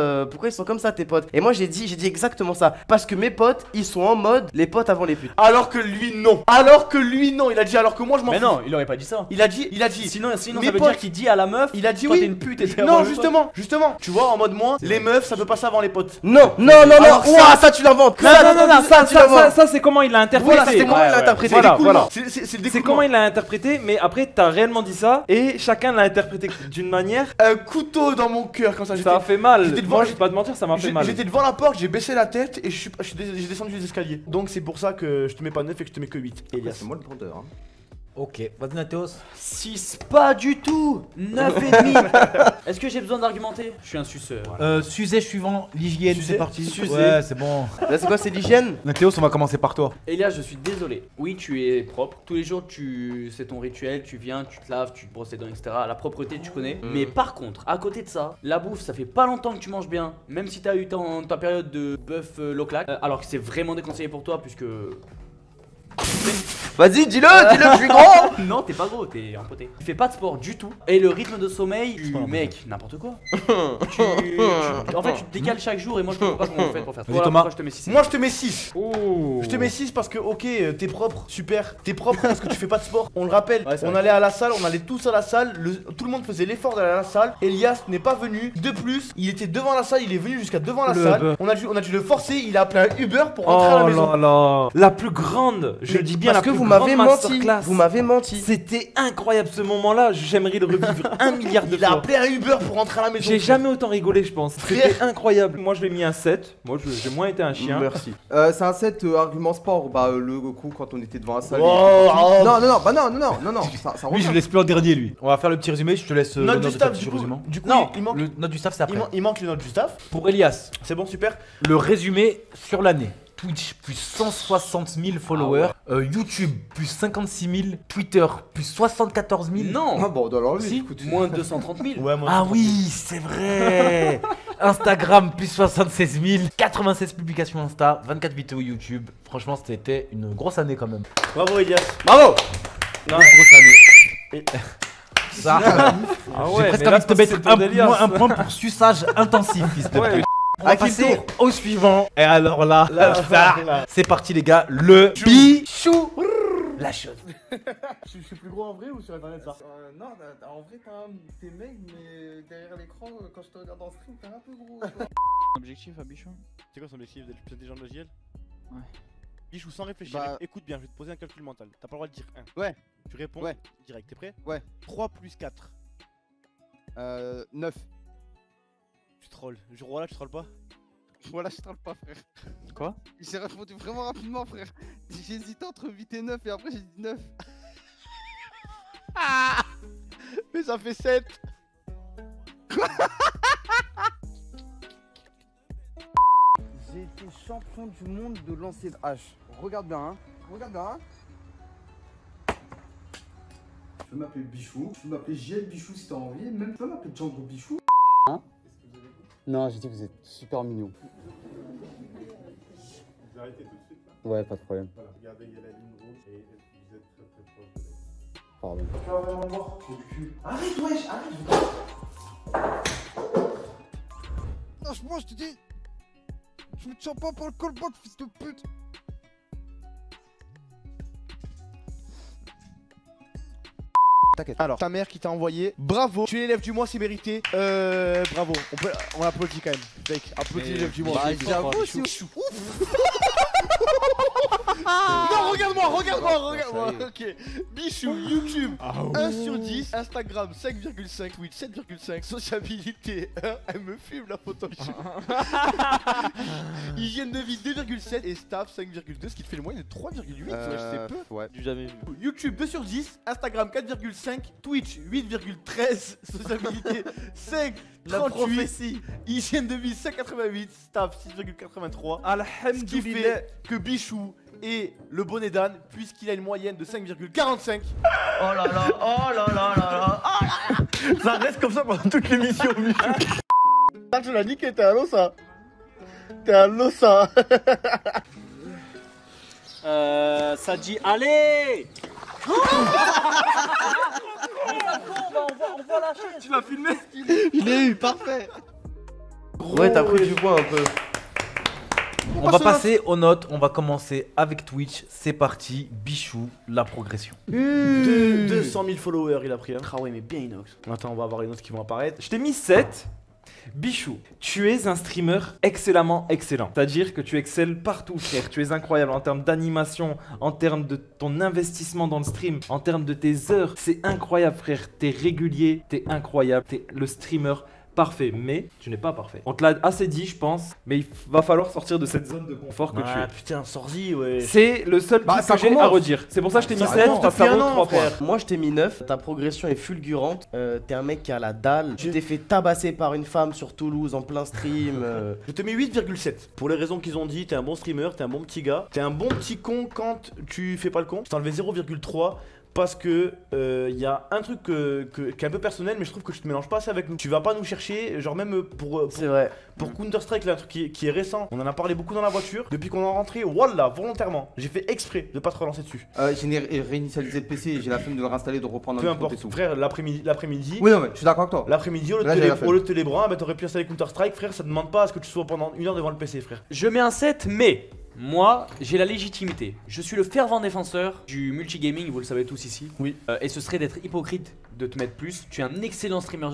tes potes? Et moi j'ai dit exactement ça. Parce que mes potes ils sont en mode les potes avant les putes. Alors que lui non, il a dit alors que moi je m'en Mais fous. non, il aurait pas dit ça. Il a dit. Sinon Mes ça veut potes- dire qu'il dit à la meuf, Il a dit toi oui. t'es une pute et t'es Non, avant les potes. justement. Tu vois, en mode moi, les meufs ça peut passer avant les potes. Non. Alors ça- Ouah, ça tu l'inventes. Ça c'est comment il l'a interprété. Voilà, c'est comment il l'a interprété. Voilà. C'est le C'est découlement. comment il l'a interprété, mais après t'as réellement dit ça et chacun l'a interprété d'une manière. Un couteau dans mon cœur quand ça. Ça a fait mal. j'étais devant- Moi je vais pas te mentir, ça m'a fait mal. J'étais devant la porte, j'ai baissé la tête et j'ai descendu les escaliers. Donc c'est pour ça que je te mets pas 9 et que je te mets que 8. Elias. C'est moi le bandeur. Ok, vas-y Nathéos. 6, pas du tout. 9,5. Est-ce que j'ai besoin d'argumenter? Je suis un suceur. Sujet suivant, l'hygiène, Sujet c'est parti. Sujet. Ouais, c'est bon. Là c'est quoi, c'est l'hygiène? Nathéos, on va commencer par toi. Elias, je suis désolé. Oui, tu es propre. Tous les jours, c'est ton rituel. Tu viens, tu te laves, tu te brosses les dents, etc. La propreté, tu connais. Mais par contre, à côté de ça, la bouffe, ça fait pas longtemps que tu manges bien. Même si t'as eu ta période de bœuf low claque. Alors que c'est vraiment déconseillé pour toi, puisque. Vas-y, dis-le, je suis gros. Non, t'es pas gros, t'es empoté. Tu fais pas de sport du tout. Et le rythme de sommeil, mec, n'importe quoi. En fait, tu te décales chaque jour et moi je comprends pas comment on fait pour faire ça. Vas-y, Thomas. Pourquoi je te mets 6. Moi je te mets 6. Oh. Je te mets 6 parce que ok, t'es propre, super. T'es propre parce que tu fais pas de sport. On le rappelle, Ouais, c'est on vrai. allait à la salle, on allait tous à la salle. Tout le monde faisait l'effort d'aller à la salle. Elias n'est pas venu. De plus, il était devant la salle, il est venu jusqu'à devant la Le salle. Uber. On a dû le forcer, il a appelé un Uber pour rentrer à la Oh maison. là là. La plus grande, je Mais dis bien parce la que plus vous grande m'avez menti. masterclass. Vous m'avez menti. C'était incroyable ce moment-là, j'aimerais le revivre 1 milliard de Il a fois. appelé un Uber pour rentrer à la maison. J'ai jamais autant rigolé, je pense. C'était Frère. incroyable. Moi, je l'ai mis un 7. Moi, j'ai moins été un chien. Merci. C'est un set argument sport. Bah le coup quand on était devant la salle. Oh, oh. Non, ça Lui, je revient. le laisse plus en dernier, lui. On va faire le petit résumé, je te laisse Note le du de staff, faire du petit coup. résumé. Du coup, Non, il manque. le note du staff, c'est après. Il manque les notes du staff. Pour Elias, C'est bon, super. le résumé sur l'année. Twitch plus 160 000 followers, YouTube plus 56 000, Twitter plus 74 000. Non. Ah bon, alors lui, Si, écoute. moins 230 000. Ouais, moi. Ah oui, c'est vrai. Instagram plus 76 000, 96 publications Insta, 24 vidéos YouTube. Franchement, c'était une grosse année quand même. Bravo, Elias. Bravo. Non, Grosse année. Et- Ça, Ah j'ai ouais, presque mais là, envie de te c'est mettre pour d'Elias. un point pour suçage intensif, fils de Ouais. pute. On va À qui le passer tour au suivant. Et alors là, Là, ça, là. c'est parti les gars, le bichou. La chose. Je suis plus gros en vrai ou sur internet ça? Non, en vrai t'es mec, mais derrière l'écran, quand je te regarde en stream, t'es un peu gros. Objectif à Bichon? C'est quoi son objectif d'être plus des gens de JL? Ouais. Bichou, sans réfléchir, Bah- écoute bien, je vais te poser un calcul mental. T'as pas le droit de dire 1. Ouais. Tu réponds Ouais. direct, t'es prêt? Ouais. 3 plus 4. 9. Tu trolls. Je voilà, tu trolles pas? Voilà, je troll pas, frère. Quoi? J'ai répondu vraiment rapidement, frère. J'ai hésité entre 8 et 9 et après j'ai dit 9. Ah, mais ça fait 7. J'ai été champion du monde de lancer de hache. Regarde bien, hein. Regarde bien, hein. Tu peux m'appeler Bichou, tu peux m'appeler JL Bichou si t'as envie, même tu peux m'appeler Django Bichou. Hein? Non, j'ai dit que vous êtes super mignon. Vous arrêtez tout de suite là? Ouais, pas de problème. Voilà, regardez, il y a la ligne rouge et vous êtes très très proche de la ligne. Pardon. Tu vas vraiment voir, trou du cul. Arrête, wesh, arrête. Franchement, je te dis. Je me tiens pas pour le callback, fils de pute. T'inquiète. Alors, ta mère qui t'a envoyé. Bravo, tu es l'élève du mois, c'est mérité. Bravo. On applaudit quand même. Mec, applaudis l'élève du mois. Bah, j'avoue, c'est Bichou. Non, regarde-moi. Ok. Bichou, YouTube, 1 sur 10. Instagram, 5,5. Twitch, 7,5. Sociabilité, 1. Elle me fume la photo. Hygiène de vie, 2,7. Et staff, 5,2. Ce qui te fait le moyen de 3,8. C'est peu. Ouais, du jamais vu. YouTube 2 sur 10, Instagram 4,5, Twitch 8,13, sociabilité 5,38, hygiène de vie 5,88, staff 6,83. Ce qui fait que Bichou est le bonnet d'âne puisqu'il a une moyenne de 5,45. Oh là là, oh là là là là, oh là là. Ça reste comme ça pendant toute l'émission, Bichou. Ah, tu l'as niqué, t'es un losa. T'es un losa. Ça dit allez. On va lâcher. Tu l'as filmé? Je l'ai eu, parfait. Ouais, t'as pris du poids un peu. On va passer aux notes, on va commencer avec Twitch, c'est parti, Bichou, la progression. 200 000 followers il a pris. Hein. Ah ouais, mais bien inox. Attends, on va avoir les notes qui vont apparaître. Je t'ai mis 7. Bichou, tu es un streamer excellemment excellent. C'est-à-dire que tu excelles partout, frère. Tu es incroyable en termes d'animation, en termes de ton investissement dans le stream, en termes de tes heures. C'est incroyable, frère. T'es régulier, t'es incroyable, t'es le streamer parfait. Mais tu n'es pas parfait. On te l'a assez dit, je pense. Mais il va falloir sortir de cette zone de confort que tu es. Putain, sors-y, ouais. C'est le seul truc que j'ai à redire. C'est pour ça que je t'ai mis 7, ça vaut 3 points. Moi je t'ai mis 9, ta progression est fulgurante. T'es un mec qui a la dalle. Tu t'es fait tabasser par une femme sur Toulouse en plein stream. Je te mets 8,7. Pour les raisons qu'ils ont dit, t'es un bon streamer, t'es un bon petit gars. T'es un bon petit con quand tu fais pas le con. Je t'ai enlevé 0,3. Parce que y a un truc qui est un peu personnel, mais je trouve que tu te mélanges pas assez avec nous. Tu vas pas nous chercher, genre même pour Counter-Strike, là, un truc qui est récent. On en a parlé beaucoup dans la voiture. Depuis qu'on est rentré, voilà, volontairement. J'ai fait exprès de pas te relancer dessus. J'ai réinitialisé le PC et j'ai la flemme de le réinstaller, de reprendre peu importe, frère, l'après-midi. Oui, non, mais je suis d'accord avec toi. L'après-midi, au lieu de te les bras, bah, t'aurais pu installer Counter-Strike, frère. Ça demande pas à ce que tu sois pendant 1 heure devant le PC, frère. Je mets un 7, mais moi, j'ai la légitimité. Je suis le fervent défenseur du multigaming, vous le savez tous ici. Oui. Et ce serait d'être hypocrite de te mettre plus. Tu es un excellent streamer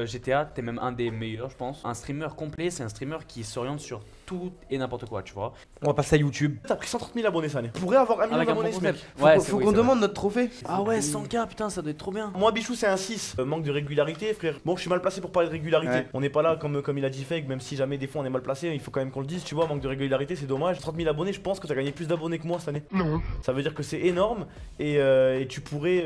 GTA, t'es même un des meilleurs, je pense. Un streamer complet, c'est un streamer qui s'oriente sur tout et n'importe quoi, tu vois. On va passer à YouTube. T'as pris 130 000 abonnés cette année. Tu pourrais avoir 1 million d'abonnés, ce mec. Faut qu'on demande notre trophée. Ah ouais, 100K, putain, ça doit être trop bien. Moi, Bichou, c'est un 6. Manque de régularité, frère. Bon, je suis mal placé pour parler de régularité. Ouais. On n'est pas là comme il a dit Fake, même si jamais des fois on est mal placé, il faut quand même qu'on le dise, tu vois. Manque de régularité, c'est dommage. 30 000 abonnés, je pense que t'as gagné plus d'abonnés que moi cette année. Non. Ça veut dire que c'est énorme et tu pourrais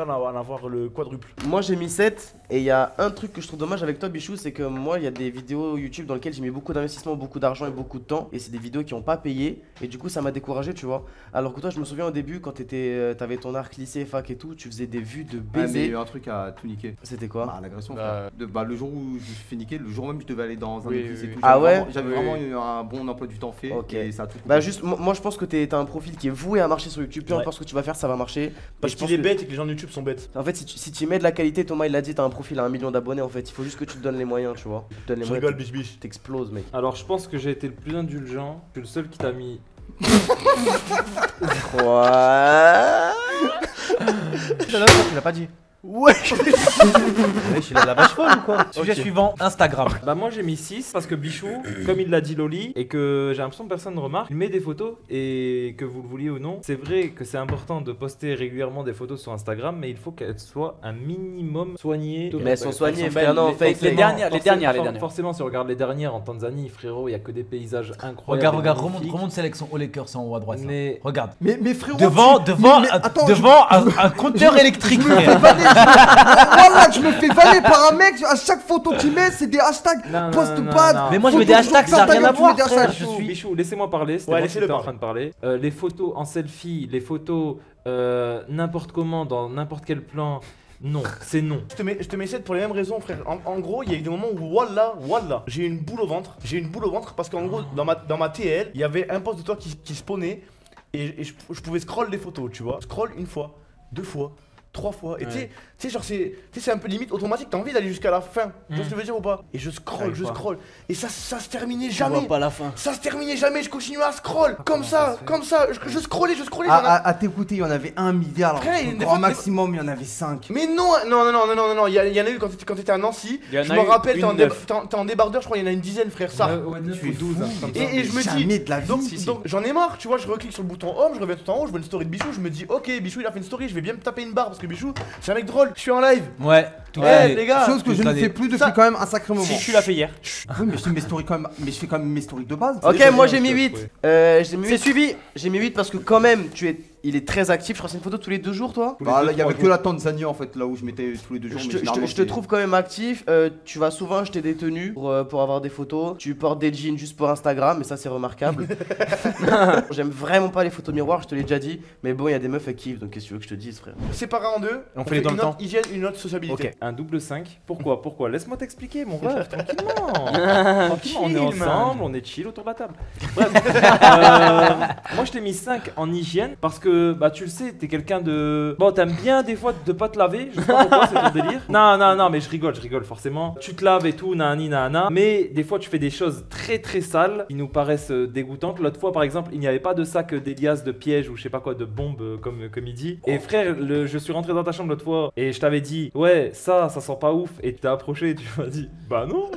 en avoir le quadruple. Moi j'ai mis 7 et il y a un truc que je trouve dommage avec toi Bichou, c'est que moi il y a des vidéos YouTube dans lesquelles j'ai mis beaucoup d'investissement, beaucoup d'argent et beaucoup de temps, et c'est des vidéos qui ont pas payé et du coup ça m'a découragé, tu vois. Alors que toi je me souviens au début quand t'avais ton arc lycée, fac et tout, tu faisais des vues de baiser. mais il y a eu un truc à tout niquer. C'était quoi? L'agression. Le jour où je me suis fait niquer, le jour même je devais aller dans un église et tout. Ah ouais? J'avais vraiment eu un bon emploi du temps fait. Ok. Et ça a tout. Bah juste moi je pense que t'as un profil qui est voué à marcher sur YouTube, peu importe ce que tu vas faire ça va marcher. Parce qu'il est bête et que les gens de YouTube sont bêtes. En fait si tu mets de la qualité, Thomas il l'a dit, t'as un profil à 1 million d'abonnés en fait, il faut juste que tu te donnes les moyens, tu vois. Tu te donnes les moyens, rigole, biche. T'exploses mec. Alors je pense que j'ai été le plus indulgent. Je suis le seul qui t'a mis. Quoi? Tu l'as pas dit. Ouais. Il a la vache folle ou quoi? Sujet suivant, Instagram. Bah moi j'ai mis 6 parce que Bichou, comme il l'a dit Loli, et que j'ai l'impression que personne ne remarque, il met des photos et que vous le vouliez ou non, c'est vrai que c'est important de poster régulièrement des photos sur Instagram, mais il faut qu'elles soient un minimum soignées. Mais elles sont soignées, frère, non, les dernières. Forcément, si on regarde les dernières en Tanzanie, frérot, il y a que des paysages incroyables. Regarde, remonte sélection au Lakers, c'est en haut à droite. Mais regarde. Mais frérot, devant un compteur électrique. Voilà, je me fais vanner par un mec, à chaque photo qu'il met, c'est des hashtags. Poste pas. Mais moi je mets des hashtags, ça n'a rien à voir. Bichou, laissez-moi parler, c'était moi qui étais en train de parler. Les photos en selfie, les photos n'importe comment, dans n'importe quel plan. Non, c'est non. Je te mets 7 pour les mêmes raisons, frère. En gros, il y a eu des moments où, wallah, j'ai eu une boule au ventre. J'ai eu une boule au ventre parce qu'en gros, dans ma TL, il y avait un post de toi qui spawnait et je pouvais scroll les photos, tu vois. Scroll une fois, 2 fois, 3 fois. Et tu sais, genre, c'est un peu limite automatique. T'as envie d'aller jusqu'à la fin. Tu vois ce que je veux dire ou pas? Et je scroll. Et ça se terminait jamais. Je vois pas la fin. Ça se terminait jamais. Je continuais à scroll. Comme ça. Je scrollais. À t'écouter, il y en avait 1 milliard. Au maximum, il y en avait 5. Mais non. Il y en a eu quand t'étais à Nancy. Je me rappelle, t'es en débardeur, je crois, il y en a une dizaine, frère. Ça. Tu es 12. Et je me dis. Donc j'en ai marre, tu vois. Je reclique sur le bouton home, je reviens tout en haut, je vois une story de Bichou. Je me dis, ok, Bichou, il a fait une story. Je vais bien me taper une barre parce que Bichou, c'est un mec drôle. Je suis en live. Ouais. Les gars. Chose que je ne fais plus depuis quand même un sacré moment. Si tu l'as fait hier. Oui, mais je fais mes stories quand même. Mais je fais quand même mes stories de base. Ok, moi j'ai mis 8. C'est suivi. J'ai mis 8 parce que quand même, il est très actif. Je crois que c'est une photo tous les 2 jours, toi. Bah là, il y avait que la Tanzanie en fait, là où je mettais tous les 2 jours. Je te trouve quand même actif. Tu vas souvent acheter des tenues pour avoir des photos. Tu portes des jeans juste pour Instagram, et ça c'est remarquable. J'aime vraiment pas les photos miroirs, je te l'ai déjà dit. Mais bon, il y a des meufs qui kiffent, donc qu'est-ce que tu veux que je te dise, frère? Séparé en deux. On fait les dans le temps. Hygiène, une autre sociabilité. Ok, un double 5. Pourquoi? Laisse-moi t'expliquer, mon ref, tranquillement. On est ensemble, on est chill autour de la table. Bref, moi je t'ai mis 5 en hygiène parce que bah tu le sais, t'es quelqu'un de. Bon, t'aimes bien des fois de pas te laver, je sais pas pourquoi, c'est ton délire. Non, mais je rigole forcément. Tu te laves et tout, nana, mais des fois tu fais des choses très sales qui nous paraissent dégoûtantes. L'autre fois par exemple, il n'y avait pas de sac d'Elias, de piège ou je sais pas quoi, de bombe comme il dit. Et frère, je suis rentré dans ta chambre l'autre fois et je t'avais dit, ouais, ça sent pas ouf. Et tu t'es approché et tu m'as dit, bah non,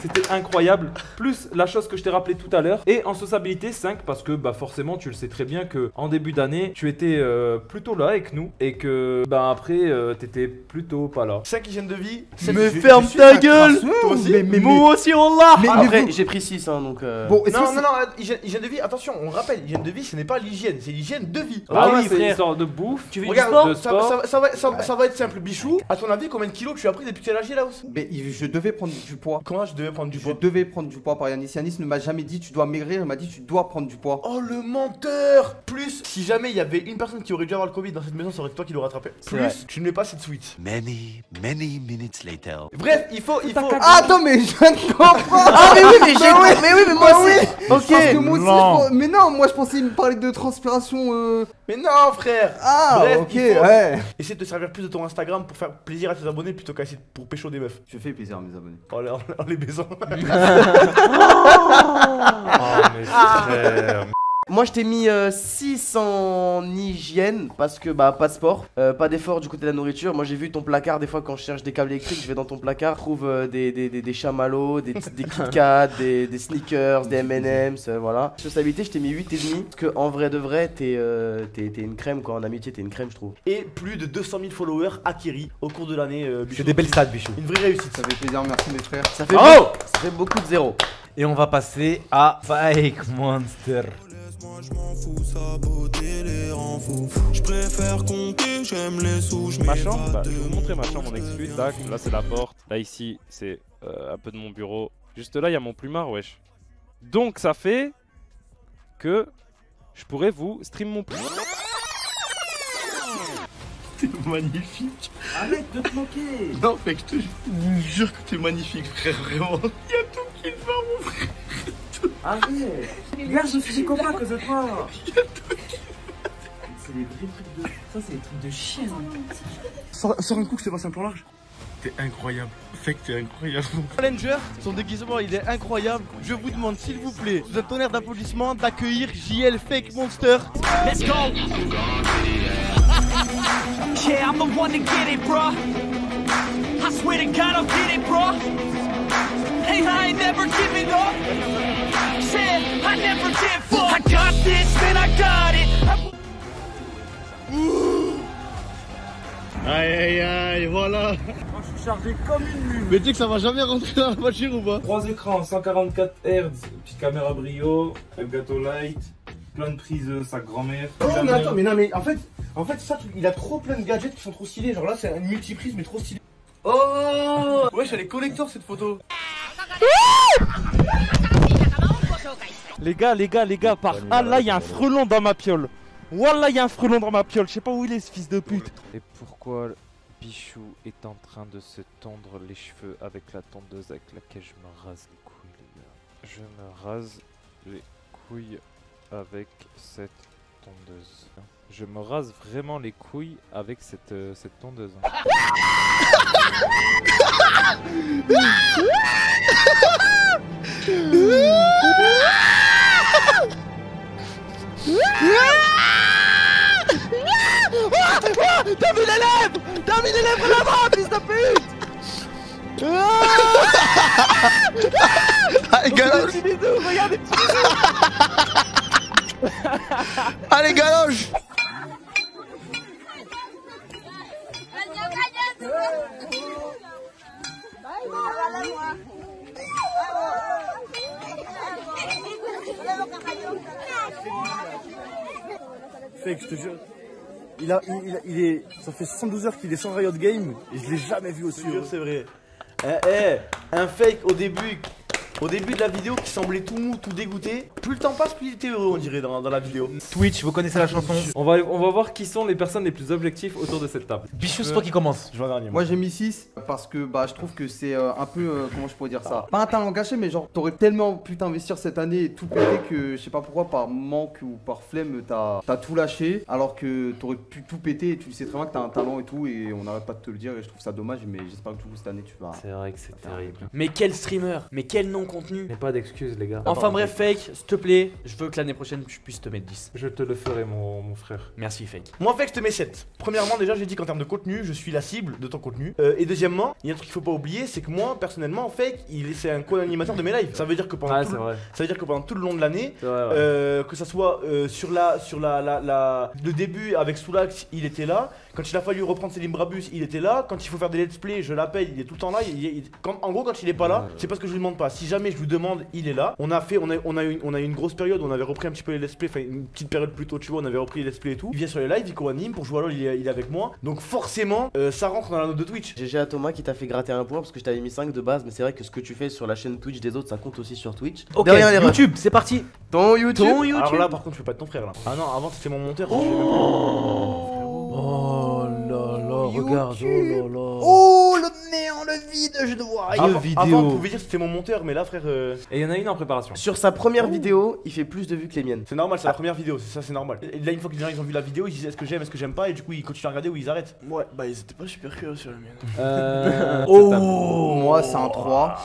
c'était incroyable. Plus la chose que je t'ai rappelé tout à l'heure. Et en sociabilité 5 parce que bah forcément tu le sais très bien que en début d'année tu étais plutôt là avec nous et que bah après t'étais plutôt pas là. 5 hygiène de vie. Mais ferme ta gueule. Toi aussi. Moi aussi on l'a. Après j'ai pris 6 hein, donc bon, non, hygiène de vie, attention, on rappelle, hygiène de vie ce n'est pas l'hygiène, c'est l'hygiène de vie. Ah oui, c'est une sorte de bouffe. Tu veux regarde, ça va être simple. Bichou, à ton avis, combien de kilos tu as pris depuis que tu es lâché là aussi? Mais je devais prendre du poids. Comment je devais prendre du poids? Je devais prendre du poids par Yanis. Yanis ne m'a jamais dit tu dois maigrir, il m'a dit tu dois prendre du poids. Oh le menteur! Plus, si jamais il y avait une personne qui aurait dû avoir le Covid dans cette maison, ça aurait été toi qui l'aurais rattrapé. Plus, tu ne mets pas cette suite. Many minutes later. Bref, il faut. Ah, attends, mais je viens de comprendre! Ah, mais oui, mais moi aussi! Ok, parce que moi aussi, mais non, moi je pensais me parler de transpiration. Mais non, frère! Ah, bref, ok, ouais. Essaie de te servir plus de ton Instagram pour faire plaisir à tes abonnés plutôt qu'à essayer pour pécho des meufs. Je fais plaisir à mes abonnés. En les baisant. Moi je t'ai mis 6 en hygiène parce que bah pas de sport, pas d'effort du côté de la nourriture. Moi j'ai vu ton placard, des fois quand je cherche des câbles électriques, je vais dans ton placard, je trouve des chamallows, des Kit Kat, des sneakers, des M&M's, voilà. Sociabilité je t'ai mis 8,5 parce que en vrai de vrai t'es une crème quoi, en amitié t'es une crème je trouve. Et plus de 200 000 followers acquis au cours de l'année. C'est des belles stats Bichou. Une vraie réussite. Ça fait plaisir, merci mes frères. Ça fait beaucoup de zéros. Et on va passer à Fake Monster. Moi je m'en fous, saboter les rend fous. Je préfère compter, j'aime les sous. Ma chambre, bah, je vais vous montrer ma chambre en exclu. Tac, là c'est la porte. Là ici c'est un peu de mon bureau. Juste là il y a mon plumard, wesh. Donc ça fait que je pourrais vous stream mon plumard. T'es magnifique. Arrête de te moquer. Non mec, je te jure que t'es magnifique frère, vraiment. Il y a tout qui va mon frère. Arrête. Regarde, je suis copain à cause de toi. C'est des vrais trucs de... Ça c'est des trucs de chien. Sors un coup que je te passe un plan large. T'es incroyable. Fake, t'es incroyable. Challenger, son déguisement il est incroyable. Je vous demande s'il vous plaît, sous un tonnerre d'applaudissements, d'accueillir JL Fake Monster. Let's go! Yeah, I'm the one to get it, bro. I swear to God, I'll get it, bro. Hey, I ain't never giving up. Said I never give up. I got this, man, I got it. Aïe aïe aïe, voilà. Moi je suis chargé comme une mule. Mais tu sais que ça va jamais rentrer dans la voiture ou pas? 3 écrans, 144 Hz, petite caméra brio, Elgato Light, plein de prises, sa grand-mère. Oh mais attends, mais non mais en fait ça, il a trop plein de gadgets qui sont trop stylés. Genre là c'est une multiprise mais trop stylé. Oh wesh, elle est collector cette photo. Les gars, par Allah, il y a un frelon dans ma piole. Wallah, il y a un frelon dans ma piole. Je sais pas où il est, ce fils de pute. Et pourquoi Bichou est en train de se tondre les cheveux avec la tondeuse avec laquelle je me rase les couilles, les gars? Je me rase les couilles avec cette tondeuse. Je me rase vraiment les couilles avec cette tondeuse. T'as mis les lèvres! T'as mis les lèvres là-bas, fils de pute! Allez galoche! Regardez, allez galoche! Fake, je te jure. Il est. Ça fait 72 heures qu'il est sans Riot Game et je l'ai jamais vu aussi. Je te jure, c'est vrai. Un fake au début de la vidéo qui semblait tout mou, tout dégoûté. Plus le temps passe, plus il était heureux, on dirait, dans la vidéo. Twitch, vous connaissez la chanson? On va voir qui sont les personnes les plus objectives autour de cette table. Bichou, c'est toi qui commence. Je vois dernier. Moi j'ai mis 6 parce que je trouve que c'est un peu comment je pourrais dire ça, pas un talent gâché, mais genre t'aurais tellement pu t'investir cette année et tout péter que je sais pas pourquoi par manque ou par flemme t'as tout lâché, alors que t'aurais pu tout péter et tu sais très bien que t'as un talent et tout, et on n'arrête pas de te le dire et je trouve ça dommage, mais j'espère que du coup cette année tu vas. C'est vrai que c'est terrible. Mais quel streamer, mais quel non-contenu. Mais pas d'excuses les gars. Enfin bref, Fake, s'il te plaît, je veux que l'année prochaine je puisse te mettre 10. Je te le ferai mon frère. Merci Fake. Moi Fake, je te mets 7. Premièrement déjà j'ai dit qu'en termes de contenu, je suis la cible de ton contenu. Et deuxièmement, il y a un truc qu'il faut pas oublier, c'est que moi personnellement Fake, c'est un co-animateur de mes lives. Ça veut dire que pendant tout le long de l'année, que ça soit sur le début avec Soulax, il était là. Quand il a fallu reprendre Selim Brabus, il était là. Quand il faut faire des let's play, je l'appelle, il est tout le temps là. En gros, quand il est pas là, c'est parce que je lui demande pas. Si jamais je lui demande, il est là. On a eu une grosse période où on avait repris un petit peu les let's play, enfin une petite période plus tôt, tu vois, on avait repris les let's play et tout. Il vient sur les lives, il co-anime pour jouer à LoL, il est avec moi. Donc forcément, ça rentre dans la note de Twitch. GG à Thomas qui t'a fait gratter un point parce que je t'avais mis 5 de base, mais c'est vrai que ce que tu fais sur la chaîne Twitch des autres, ça compte aussi sur Twitch. Ok, YouTube, c'est parti. Ton YouTube. Alors là, par contre, je fais pas de ton frère là. Ah non, avant c'était mon monteur. Oh là là, regarde, oh là là. Oh le néant, le vide, je dois. Avant, on pouvait dire que c'était mon monteur, mais là, frère. Et il y en a une en préparation. Sur sa première vidéo, il fait plus de vues que les miennes. C'est normal, c'est la première vidéo, c'est normal. Et là, une fois que les gens ils ont vu la vidéo, ils disent est-ce que j'aime pas, et du coup ils continuent à regarder ou ils arrêtent. Ouais, bah ils étaient pas super curieux sur la mienne. Moi c'est un 3.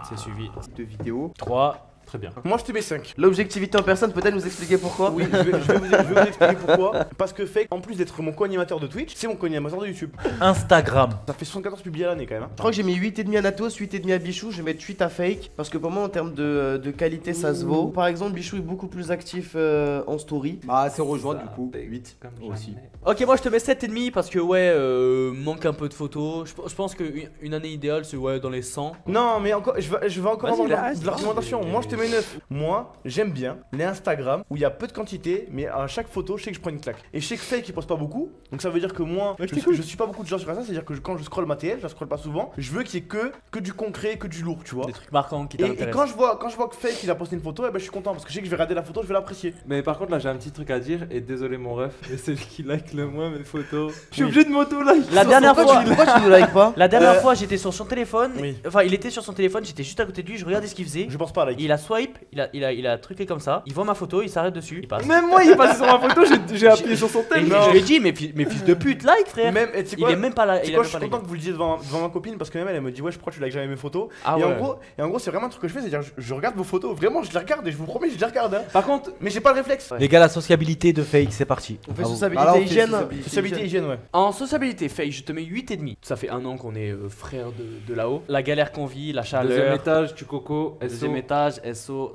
C'est suivi de vidéo. 3. Très bien. Moi je te mets 5. L'objectivité en personne, peut-elle nous expliquer pourquoi? Oui, je vais vous expliquer pourquoi. Parce que Fake, en plus d'être mon co-animateur de Twitch, c'est mon co-animateur de YouTube. Instagram. Ça fait 74 publiés à l'année quand même. Hein. Je crois que j'ai mis 8,5 à Natos, 8,5 à Bichou, je vais mettre 8 à Fake. Parce que pour moi en termes de qualité ça se vaut. Par exemple, Bichou est beaucoup plus actif en story. Bah c'est rejoint du coup, 8 aussi. Ok, moi je te mets 7,5 parce que manque un peu de photos. Je pense qu'une année idéale c'est dans les 100. Non mais encore, je vais encore avoir de l'argumentation. Moi je te mets 9. Moi j'aime bien les Instagram où il y a peu de quantité, mais à chaque photo je sais que je prends une claque. Et je sais que Fake il poste pas beaucoup, donc ça veut dire que moi je suis pas beaucoup de gens sur Insta, c'est à dire que quand je scroll ma TL, je la scroll pas souvent, je veux qu'il y ait que du concret, que du lourd, tu vois. Des trucs marquants qui t'intéressent. Et quand je vois que Fake il a posté une photo, je suis content parce que je sais que je vais regarder la photo, je vais l'apprécier. Mais par contre là j'ai un petit truc à dire, et désolé mon ref, mais c'est lui qui like le moins mes photos. Je suis obligé de m'auto-like. La dernière fois, pourquoi tu nous likes pas? La dernière fois j'étais sur son téléphone, enfin il était sur son téléphone, j'étais juste à côté de lui, je regardais ce qu'il faisait. Je pense pas like. Il a swipe, il a truqué comme ça. Il voit ma photo, il s'arrête dessus, il passe. Même moi, il est passé sur ma photo, j'ai appuyé sur son tel. Je lui ai dit, mais fils de pute, like frère. Même, il est même pas là. Je suis content que vous le disiez devant ma copine parce que même elle me dit, ouais, je crois que tu likes jamais mes photos. Ah et, ouais. en gros, c'est vraiment un truc que je fais, c'est-à-dire, je regarde vos photos, vraiment, je les regarde et je vous promets, je les regarde. Hein. Par contre, mais j'ai pas le réflexe. Les gars, la sociabilité de Fake, c'est parti. On fait sociabilité hygiène. Sociabilité hygiène, ouais. En sociabilité, Fake, je te mets 8,5. Ça fait un an qu'on est frères de là-haut. La galère qu'on vit, la chaleur. Deuxième étage, tu coco, Deuxième étage, SO.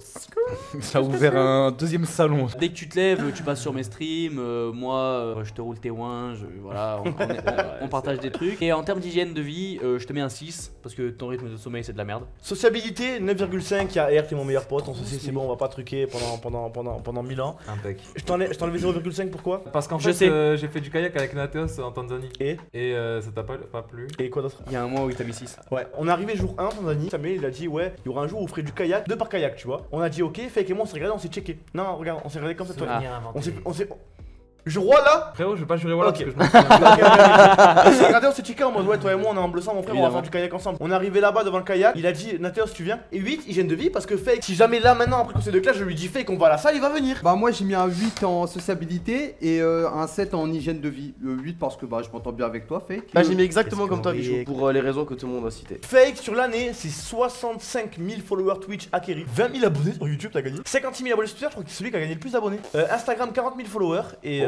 Ça a ouvert un deuxième salon. Dès que tu te lèves, tu passes sur mes streams. Moi, je te roule tes ouins. Voilà, on partage des trucs. Et en termes d'hygiène de vie, je te mets un 6 parce que ton rythme de sommeil, c'est de la merde. Sociabilité, 9,5. Il y a R qui est mon meilleur pote. On se sait, c'est bon, on va pas truquer pendant 1000 ans. Impec. Je t'enlève 0,5, pourquoi? Parce qu'en fait, j'ai fait du kayak avec Nateos en Tanzanie. Et ça t'a pas plu? Et quoi d'autre? Il y a un mois où il t'a mis 6. Ouais, on est arrivé jour 1 en Tanzanie. Samuel il a dit, ouais, il y aura un jour où vous ferez du kayak, 2 par kayak, tu vois. On a dit, ok, Fake et moi on s'est regardé, on s'est checké. Non, regarde, on s'est regardé comme ça, toi. On s'est. Je roi là? Frérot, je vais pas jurer voilà okay. parce que je m'en on s'est regardé, on s'est checké en mode ouais, toi et moi on est en bleu sang, mon frère, on va faire du kayak ensemble. On est arrivé là-bas devant le kayak, il a dit Nateos, tu viens? Et 8, hygiène de vie, parce que Fake, si jamais là maintenant après conseil de classe, je lui dis Fake, on va à la salle, il va venir. Bah, moi j'ai mis un 8 en sociabilité et un 7 en hygiène de vie. 8 parce que bah, je m'entends bien avec toi, Fake. Bah, j'ai mis exactement comme toi, Bichou, pour les raisons que tout le monde a citées. Fake sur l'année, c'est 65 000 followers Twitch acquéris, 20 000 abonnés sur YouTube, t'as gagné. 56 000 abonnés sur Twitter, je crois que c'est celui qui a gagné le plus d'abonnés. Instagram, 40 000 followers et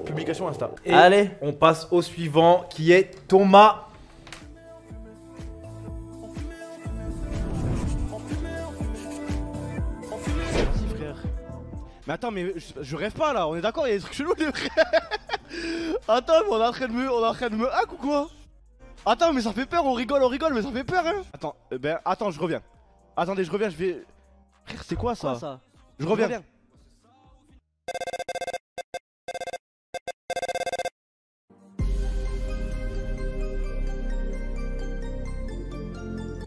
publication Insta. Et allez, on passe au suivant qui est Thomas. Merci frère. Mais attends, mais je rêve pas là, on est d'accord, il y a des trucs chelous les frères. Attends, mais on est en train de me hack ou quoi? Attends, mais ça fait peur, on rigole, mais ça fait peur hein. Attends, attends, je reviens. Attendez, je reviens, je vais... Frère, c'est quoi ça? Je reviens.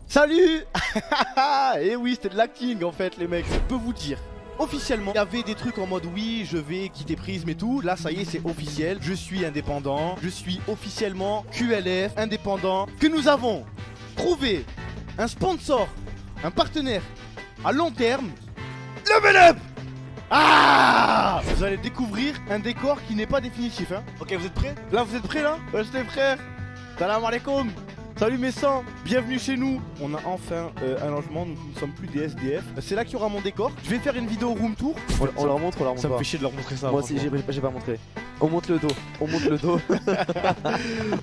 Salut. Et oui, c'était de l'acting en fait les mecs. Je peux vous dire, officiellement, il y avait des trucs en mode oui, je vais quitter Prism et tout. Là, ça y est, c'est officiel. Je suis indépendant. Je suis officiellement QLF, indépendant. Que nous avons trouvé un sponsor, un partenaire à long terme. Level Up. Ah! Vous allez découvrir un décor qui n'est pas définitif hein. Ok, vous êtes prêts? Là, vous êtes prêts là? Ouais, j'étais frère. Salam alaikum. Salut mes sangs, bienvenue chez nous. On a enfin un logement, nous ne sommes plus des SDF. C'est là qu'il y aura mon décor. Je vais faire une vidéo room tour. On leur montre, Ça me fait chier de leur montrer ça. Moi aussi, j'ai pas montré. On monte le dos, Il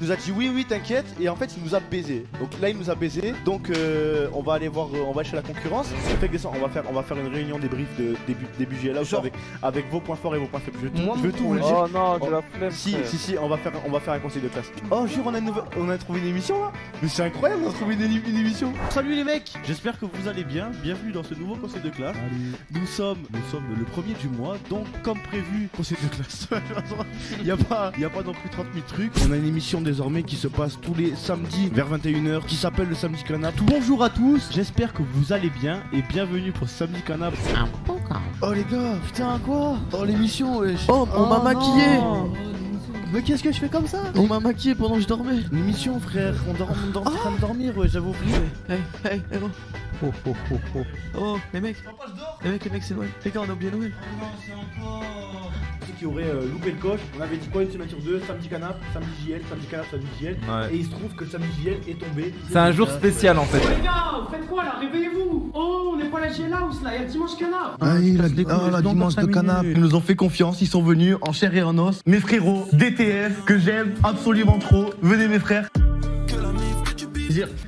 nous a dit oui, t'inquiète. Et en fait, il nous a baisé. Donc là, il nous a baisé. Donc on va aller voir, on va chez la concurrence. On va faire une réunion débrief de début GLA avec vos points forts et vos points faibles. Je veux tout vous le dire. Oh non, de la flemme. Si, on va faire un conseil de classe. Oh, jure, on a trouvé une émission là. Mais c'est incroyable, on a trouvé une émission. Salut les mecs, j'espère que vous allez bien. Bienvenue dans ce nouveau conseil de classe. Nous sommes le premier du mois, donc comme prévu, conseil de classe. Il y a pas non plus 30 000 trucs. On a une émission désormais qui se passe tous les samedis vers 21 h qui s'appelle le Samedi Canap. Bonjour à tous, j'espère que vous allez bien et bienvenue pour ce Samedi Canap. Oh les gars, putain quoi? Oh l'émission wesh. Oh, on m'a maquillé. Mais qu'est-ce que je fais comme ça? On m'a maquillé pendant que je dormais. Une émission frère, on est en train de dormir, ouais, j'avais oublié. Hey, oh, les mecs. Les mecs, c'est Noël. Les gars, on a oublié Noël. Ceux qui auraient loupé le coche, on avait dit quoi une semaine sur deux, samedi canap, samedi JL, samedi canap, samedi JL. Ouais. Et il se trouve que samedi JL est tombé. C'est un jour spécial en fait. Oh les gars, vous faites quoi là? Réveillez-vous! Oh, on n'est pas la GL House là, il y a le dimanche canap! La dimanche de canap. Ils nous ont fait confiance, ils sont venus en chair et en os. Mes frérots, DTF, que j'aime absolument trop. Venez mes frères.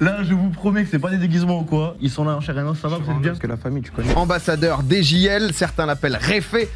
Là, je vous promets que c'est pas des déguisements ou quoi. Ils sont là en chair et en os, ça va, vous êtes bien? Que la famille, tu connais. Ambassadeur DJL, certains l'appellent Réfé,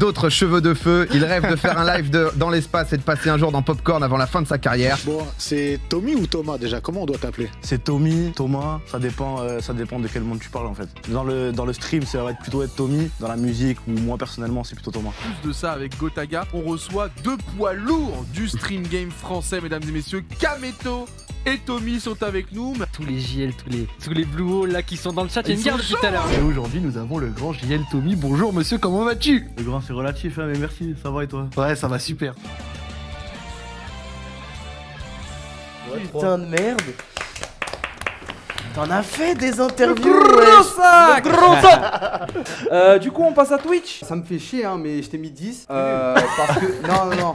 d'autres cheveux de feu. Il rêve de faire un live dans l'espace et de passer un jour dans Popcorn avant la fin de sa carrière. Bon, c'est Tommy ou Thomas déjà? Comment on doit t'appeler? C'est Tommy, Thomas, ça dépend de quel monde tu parles en fait. Dans le stream, ça va plutôt être Tommy. Dans la musique, ou moi personnellement, c'est plutôt Thomas. Plus de ça, avec Gotaga, on reçoit deux poids lourds du stream game français, mesdames et messieurs. Kameto et Tommy sont avec nous. Tous les JL, tous les Blue Hole là qui sont dans le chat, il y a une guerre depuis tout à l'heure. Et aujourd'hui, nous avons le grand JL Tommy. Bonjour monsieur, comment vas-tu? Le grand, c'est relatif, hein, mais merci, ça va et toi? Ouais, ça va super. Putain de merde. T'en as fait des interviews, Gros sac. Gros sac. Du coup, on passe à Twitch. Ça me fait chier, hein, mais je t'ai mis 10. Parce que. Non.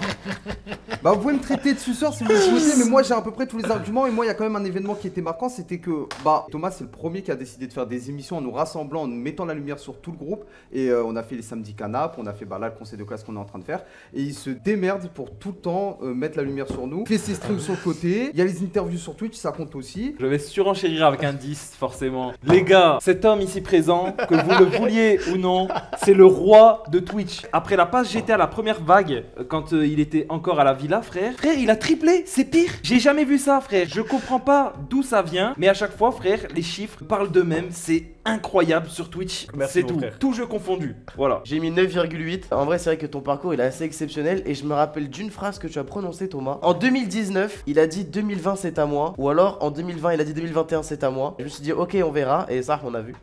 Bah, vous pouvez me traiter de suceur si vous le souhaitez, mais moi j'ai à peu près tous les arguments. Et moi, il y a quand même un événement qui était marquant, c'était que Thomas, c'est le premier qui a décidé de faire des émissions en nous rassemblant, en nous mettant la lumière sur tout le groupe. Et on a fait les samedis canap, on a fait là le conseil de classe qu'on est en train de faire. Et il se démerde pour tout le temps mettre la lumière sur nous. Il fait ses streams sur le côté. Il y a les interviews sur Twitch, ça compte aussi. Je vais surenchérir avec un 10, forcément. Les gars, cet homme ici présent, que vous le vouliez ou non, c'est le roi de Twitch. Après la passe GTA, la première vague, quand il était encore à la villa, frère, il a triplé, c'est pire. J'ai jamais vu ça, frère. Je comprends pas d'où ça vient, mais à chaque fois, frère, les chiffres parlent d'eux-mêmes. C'est incroyable sur Twitch. C'est tout. Frère. Tout jeu confondu. Voilà. J'ai mis 9,8. En vrai, c'est vrai que ton parcours il est assez exceptionnel. Et je me rappelle d'une phrase que tu as prononcée, Thomas. En 2019, il a dit 2020 c'est à moi. Ou alors en 2020, il a dit 2021 c'est à moi. Je me suis dit, ok, on verra. Et ça, on a vu.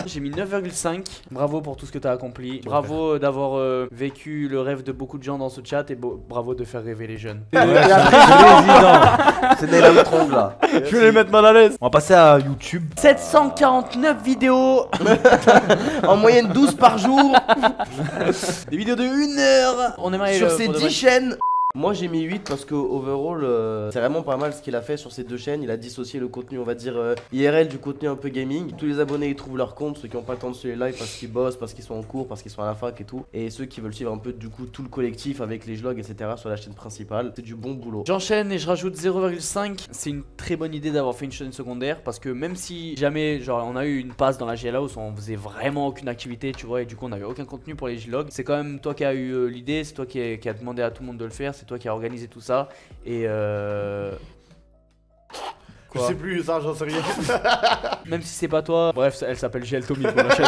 J'ai mis 9,5. Bravo pour tout ce que tu as accompli. Bravo d'avoir vécu le rêve de beaucoup de gens dans ce chat. Et bravo de faire rêver les jeunes. C'est des lames troncs là. Je vais les mettre mal à l'aise. On va passer à YouTube. 749 vidéos. En moyenne 12 par jour. Des vidéos de 1 heure. On aimerait sur ces 10 chaînes. Moi j'ai mis 8 parce que overall c'est vraiment pas mal ce qu'il a fait sur ces deux chaînes. Il a dissocié le contenu on va dire IRL du contenu un peu gaming. Tous les abonnés ils trouvent leur compte, ceux qui ont pas le temps de suivre les lives parce qu'ils bossent, parce qu'ils sont en cours, parce qu'ils sont à la fac et tout. Et ceux qui veulent suivre un peu du coup tout le collectif avec les vlogs etc sur la chaîne principale. C'est du bon boulot. J'enchaîne et je rajoute 0,5. C'est une très bonne idée d'avoir fait une chaîne secondaire parce que même si jamais genre on a eu une passe dans la GLA où on faisait vraiment aucune activité tu vois et du coup on avait aucun contenu pour les vlogs, c'est quand même toi qui as eu l'idée, c'est toi qui a demandé à tout le monde de le faire, c'est toi qui a organisé tout ça et Je sais plus ça, j'en sais rien. Même si c'est pas toi, bref, elle s'appelle GL Tommy pour la chaîne.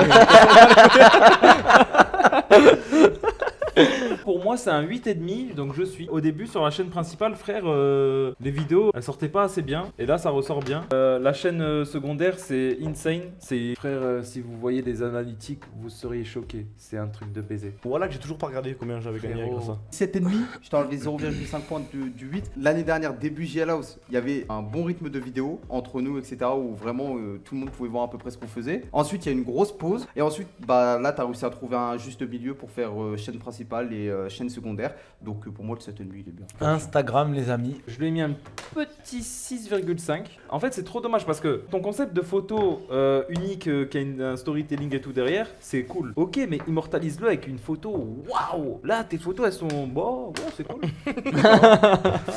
Pour moi c'est un 8,5 donc je suis au début sur la chaîne principale frère les vidéos elles sortaient pas assez bien et là ça ressort bien la chaîne secondaire c'est insane c'est frère si vous voyez des analytiques vous seriez choqués c'est un truc de baiser. Voilà que j'ai toujours pas regardé combien j'avais gagné avec ça. 7,5 je t'ai enlevé 0,5 points du 8. L'année dernière début JL House il y avait un bon rythme de vidéos entre nous etc où vraiment tout le monde pouvait voir à peu près ce qu'on faisait. Ensuite il y a une grosse pause et ensuite là t'as réussi à trouver un juste milieu pour faire chaîne principale et chaîne secondaire. Donc pour moi le 7,5 il est bien. Instagram les amis. Je lui ai mis un petit 6,5. En fait c'est trop dommage parce que ton concept de photo unique qui a un storytelling et tout derrière c'est cool. Ok mais immortalise-le avec une photo. Waouh. Là tes photos elles sont bon c'est cool.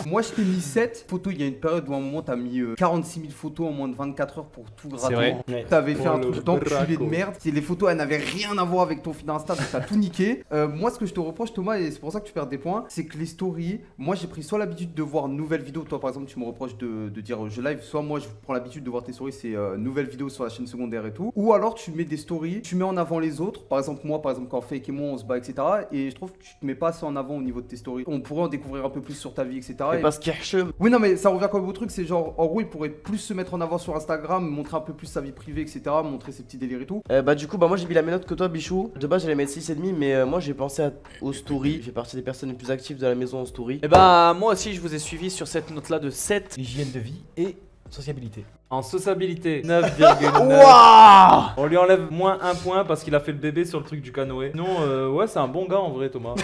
Moi je t'ai mis 7 photos. Il y a une période où à un moment t'as mis 46 000 photos en moins de 24 heures pour tout gratter. T'avais fait un truc d'enculé de merde. Les photos elles n'avaient rien à voir avec ton feed Insta donc t'as tout niqué. Moi ce que je te reproche Thomas et c'est pour ça que tu perds des points, c'est que les stories, moi j'ai pris soit l'habitude de voir nouvelles vidéos, toi par exemple tu me reproches de dire je live, soit moi je prends l'habitude de voir tes stories, c'est nouvelles vidéos sur la chaîne secondaire et tout, ou alors tu mets des stories, tu mets en avant les autres, par exemple moi quand Fake et moi on se bat etc et je trouve que tu te mets pas assez en avant au niveau de tes stories, on pourrait en découvrir un peu plus sur ta vie etc. Et parce qu'il oui non mais ça revient comme au truc, c'est genre en gros il pourrait plus se mettre en avant sur Instagram, montrer un peu plus sa vie privée etc, montrer ses petits délires et tout. Bah du coup moi j'ai mis la même note que toi Bichou, de base j'allais mettre 6,5 mais moi j'ai pensé aux stories, j'ai partie des personnes les plus actives de la maison en story. Et bah moi aussi je vous ai suivi sur cette note là de 7. Hygiène de vie et sociabilité. En sociabilité 9,9. Wow. On lui enlève moins 1 point parce qu'il a fait le bébé sur le truc du canoë. Non ouais c'est un bon gars en vrai Thomas.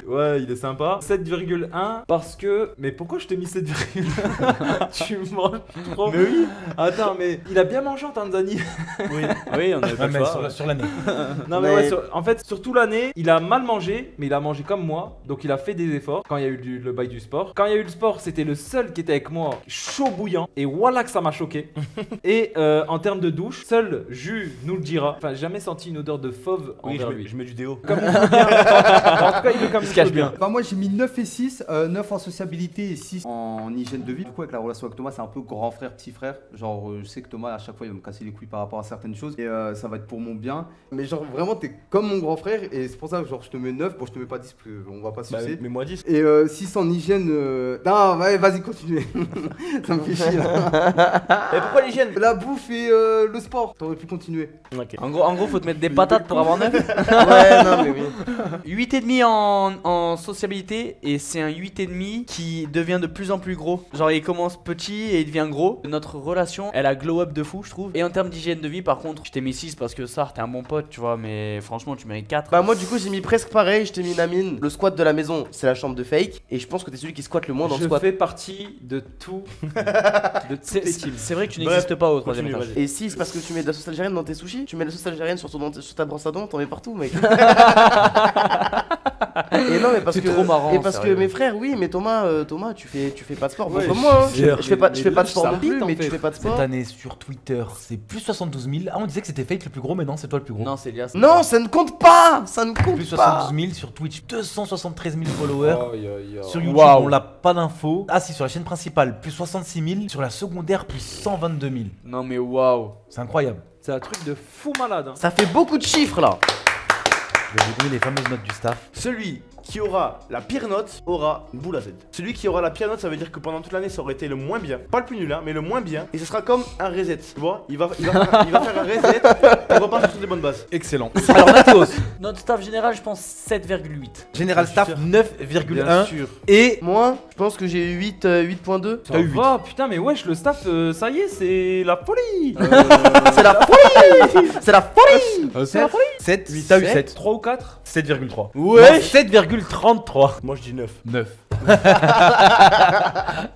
Ouais il est sympa. 7,1 parce que... Mais pourquoi je t'ai mis 7,1? Tu manges trop. Mais oui. Attends mais il a bien mangé en Tanzanie. Oui on avait pas le choix. Sur l'année. Non mais ouais en fait sur toute l'année il a mal mangé mais il a mangé comme moi. Donc il a fait des efforts quand il y a eu le bail du sport. Quand il y a eu le sport c'était le seul qui était avec moi chaud bouillant et voilà que ça m'a choqué. Et en termes de douche, seul Jus nous le dira. Enfin, jamais senti une odeur de fauve envers lui. Je mets du déo. Comme il faut bien. En tout cas, il est comme il se cache bien. Bah moi j'ai mis 9 et 6, 9 en sociabilité et 6 en hygiène de vie. Du coup avec la relation avec Thomas c'est un peu grand frère, petit frère. Genre je sais que Thomas à chaque fois il va me casser les couilles par rapport à certaines choses et ça va être pour mon bien. Mais genre vraiment t'es comme mon grand frère et c'est pour ça que genre je te mets 9, bon je te mets pas 10 parce qu'on va pas se sucer. Mais moi 10. Et 6 en hygiène... Non ouais, vas-y continue. Ça me fait réfléchis là. Et pourquoi l'hygiène? La bouffe et le sport. T'aurais pu continuer. Ok. En gros, faut te mettre des patates pour avoir 9. Ouais, non, mais oui. 8,5 en sociabilité, et c'est un 8,5 qui devient de plus en plus gros. Genre, il commence petit et il devient gros. Notre relation, elle a glow up de fou, je trouve. Et en termes d'hygiène de vie, par contre, je t'ai mis 6 parce que ça, t'es un bon pote, tu vois, mais franchement, tu mérites 4. Bah, moi, du coup, j'ai mis presque pareil. Je t'ai mis Namine. Le squat de la maison, c'est la chambre de Fake. Et je pense que t'es celui qui squatte le moins dans le squat. Je fais partie de tout. de toutes les teams. C'est vrai que tu n'existes pas au troisième étage. Et si, c'est parce que tu mets de la sauce algérienne dans tes sushis. Tu mets de la sauce algérienne sur ta brosse à dents, t'en mets partout, mec. Et non, mais parce C'est que trop marrant, et parce sérieux. que mes frères, oui, mais Thomas, tu fais pas de sport. Bon, Ouais, comme moi, hein. je Je fais pas de sport non plus, mais tu fais pas de sport. Cette année sur Twitter, c'est plus 72 000. Ah, on disait que c'était Fake le plus gros, mais non, c'est toi le plus gros. Non, c'est Elias. Non, ça ne compte pas. Ça ne compte Plus pas. 72 000 sur Twitch, 273 000 followers. Oh. Sur YouTube, Waouh. on l'a pas d'infos. Ah, si, sur la chaîne principale, plus 66 000. Sur la secondaire, plus 122 000. Non, mais waouh. C'est incroyable. C'est un truc de fou malade. Hein. Ça fait beaucoup de chiffres là. Je vais vous donner les fameuses notes du staff. Celui qui aura la pire note aura une boule à Z. Celui qui aura la pire note, ça veut dire que pendant toute l'année, ça aurait été le moins bien. Pas le plus nul, hein, mais le moins bien. Et ce sera comme un reset. Tu vois, il va faire un reset pour repartir sur des bonnes bases. Excellent. Alors, Mathéos. Notre staff général, je pense 7,8. Général staff, 9,1. Bien sûr. Et Moi, je pense que j'ai eu 8.2. Ça va, putain, mais wesh, le staff, ça y est, c'est la folie. C'est la folie. C'est la folie. c'est la folie. 7, t'as eu 7. 3 ou 4 7,3. Ouais. 7,33. Moi, je dis 9. 9.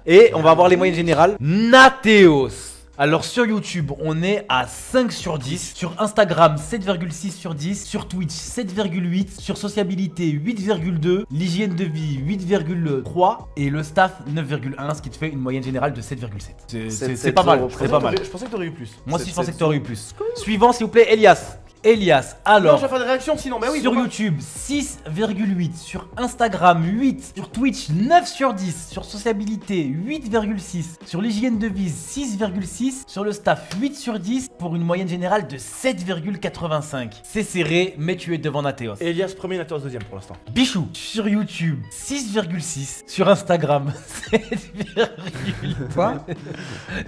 Et on va voir les moyennes générales. Nathéos. Alors sur YouTube, on est à 5 sur 10. Sur Instagram, 7,6 sur 10. Sur Twitch, 7,8. Sur Sociabilité, 8,2. L'hygiène de vie, 8,3. Et le staff, 9,1. Ce qui te fait une moyenne générale de 7,7. C'est pas mal. C'est pas mal. Je pensais que t'aurais eu plus. Moi aussi, je pensais que t'aurais eu plus. Suivant, s'il vous plaît, Elias. Elias, Non, alors. je vais faire des réactions sinon. Bah oui, Sur pourquoi YouTube, 6,8. Sur Instagram, 8. Sur Twitch, 9 sur 10. Sur Sociabilité, 8,6. Sur l'hygiène de vie, 6,6. Sur le staff, 8 sur 10. Pour une moyenne générale de 7,85. C'est serré, mais tu es devant Nathéos. Elias premier, Nathéos deuxième pour l'instant. Bichou, sur YouTube, 6,6. Sur Instagram, 7,8. Quoi?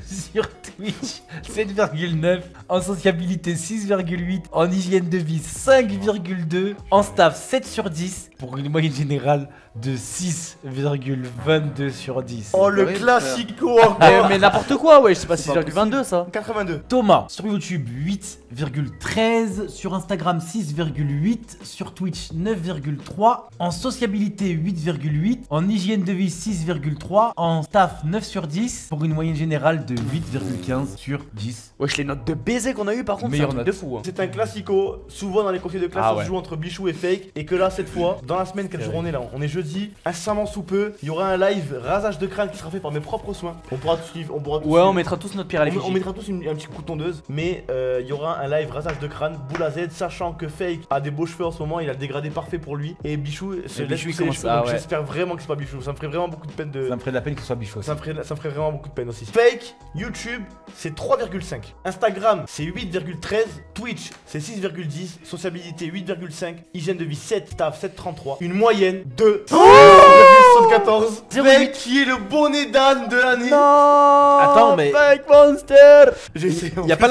Sur Twitch, 7,9. En sociabilité, 6,8. En hygiène de vie, 5,2. En staff, 7 sur 10. Pour une moyenne générale de 6,22 sur 10. Oh, le classico encore. Mais n'importe quoi, ouais, c'est pas 6,22 ça. 82. Thomas, sur YouTube, 8,13. Sur Instagram, 6,8. Sur Twitch, 9,3. En sociabilité, 8,8. En hygiène de vie, 6,3. En staff, 9 sur 10. Pour une moyenne générale de 8,15 sur 10. Wesh, les notes de baiser qu'on a eu par contre, c'est un Meilleure truc note. de fou. Hein. C'est un classico. Souvent dans les conseils de classe, Ah on ouais. se joue entre Bichou et Fake. Et que là, cette fois, dans la semaine, quel jour on est là? On est jeudi. Incessamment sous peu, il y aura un live rasage de crâne qui sera fait par mes propres soins. On pourra tout suivre. On pourra tout Ouais, suivre. on mettra tous notre pierre à On l'effigie. mettra tous un petit coup de tondeuse, mais il y aura un live rasage de crâne, boule à Z, sachant que Fake a des beaux cheveux en ce moment, il a le dégradé parfait pour lui. Et Bichou se laisse Bichou, il pousser les commence cheveux, à- donc ouais. j'espère vraiment que c'est pas Bichou. Ça me ferait vraiment beaucoup de peine de. Ça me ferait de la peine que ce soit Bichou aussi. Ça me ferait vraiment beaucoup de peine aussi. Fake, YouTube, c'est 3,5. Instagram, c'est 8,13. Twitch, c'est 6,10. Sociabilité, 8,5. Hygiène de vie, 7. Staff, 7,33. Une moyenne de 0,74. Fake, qui est le bonnet d'âne de l'année. Non. Attends, mais. Fake Monster. J'essaie. Y a pas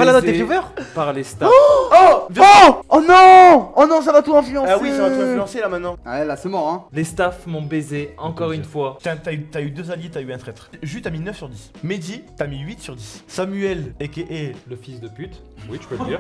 la note des viewers Par les stars. Oh non. Oh non, ça va tout influencer. Ah oui, ça va tout influencer là maintenant. Ouais, là c'est mort, hein. Les staffs m'ont baisé encore une fois. T'as eu deux alliés, t'as eu un traître. Jus, t'as mis 9 sur 10. Mehdi, t'as mis 8 sur 10. Samuel, a.k.a. Le fils de pute. Oui, tu peux le dire.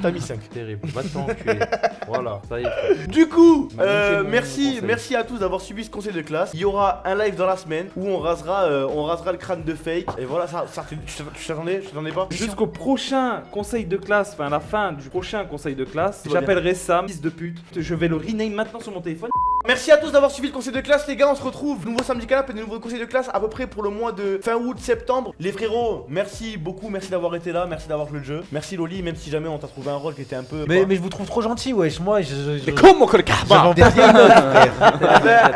t'as mis 5. Terrible. Va t'enculer. Voilà, ça y est. Du coup, Bah, nickel, mon merci conseil. à tous d'avoir suivi ce conseil de classe. Il y aura un live dans la semaine où on rasera le crâne de Fake. Et voilà, ça tu t'attendais pas. Jusqu'au prochain conseil de classe, enfin à la fin du prochain conseil de classe, Tout va bien. j'appellerai Sam, fils de pute. Je vais le rename maintenant sur mon téléphone. Merci à tous d'avoir suivi le conseil de classe, les gars. On se retrouve nouveau samedi canap et de nouveaux conseils de classe à peu près pour le mois de fin août, septembre. Les frérots, merci beaucoup, merci d'avoir été là, merci d'avoir joué le jeu. Merci Loli, même si jamais on t'a trouvé un rôle qui était un peu. Mais je vous trouve trop gentil, wesh. Moi, Mais comment que le karma? j'avais des notes, frère.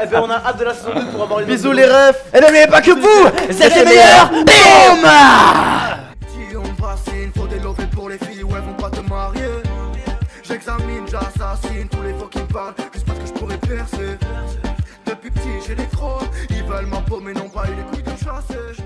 Eh ben, on a hâte de la saison 2 pour avoir les Bisous notes les de- refs. Et n'oubliez pas que vous, c'est les meilleurs. Boum. Si on bassine, faut des lovés pour les filles, ouais, vont pas te marier. J'examine, j'assassine tous les faux qui me parlent, juste parce que je pourrais percer. Depuis petit, j'ai les crocs, ils veulent elle m'a paumé, non pas eu les couilles de chasser.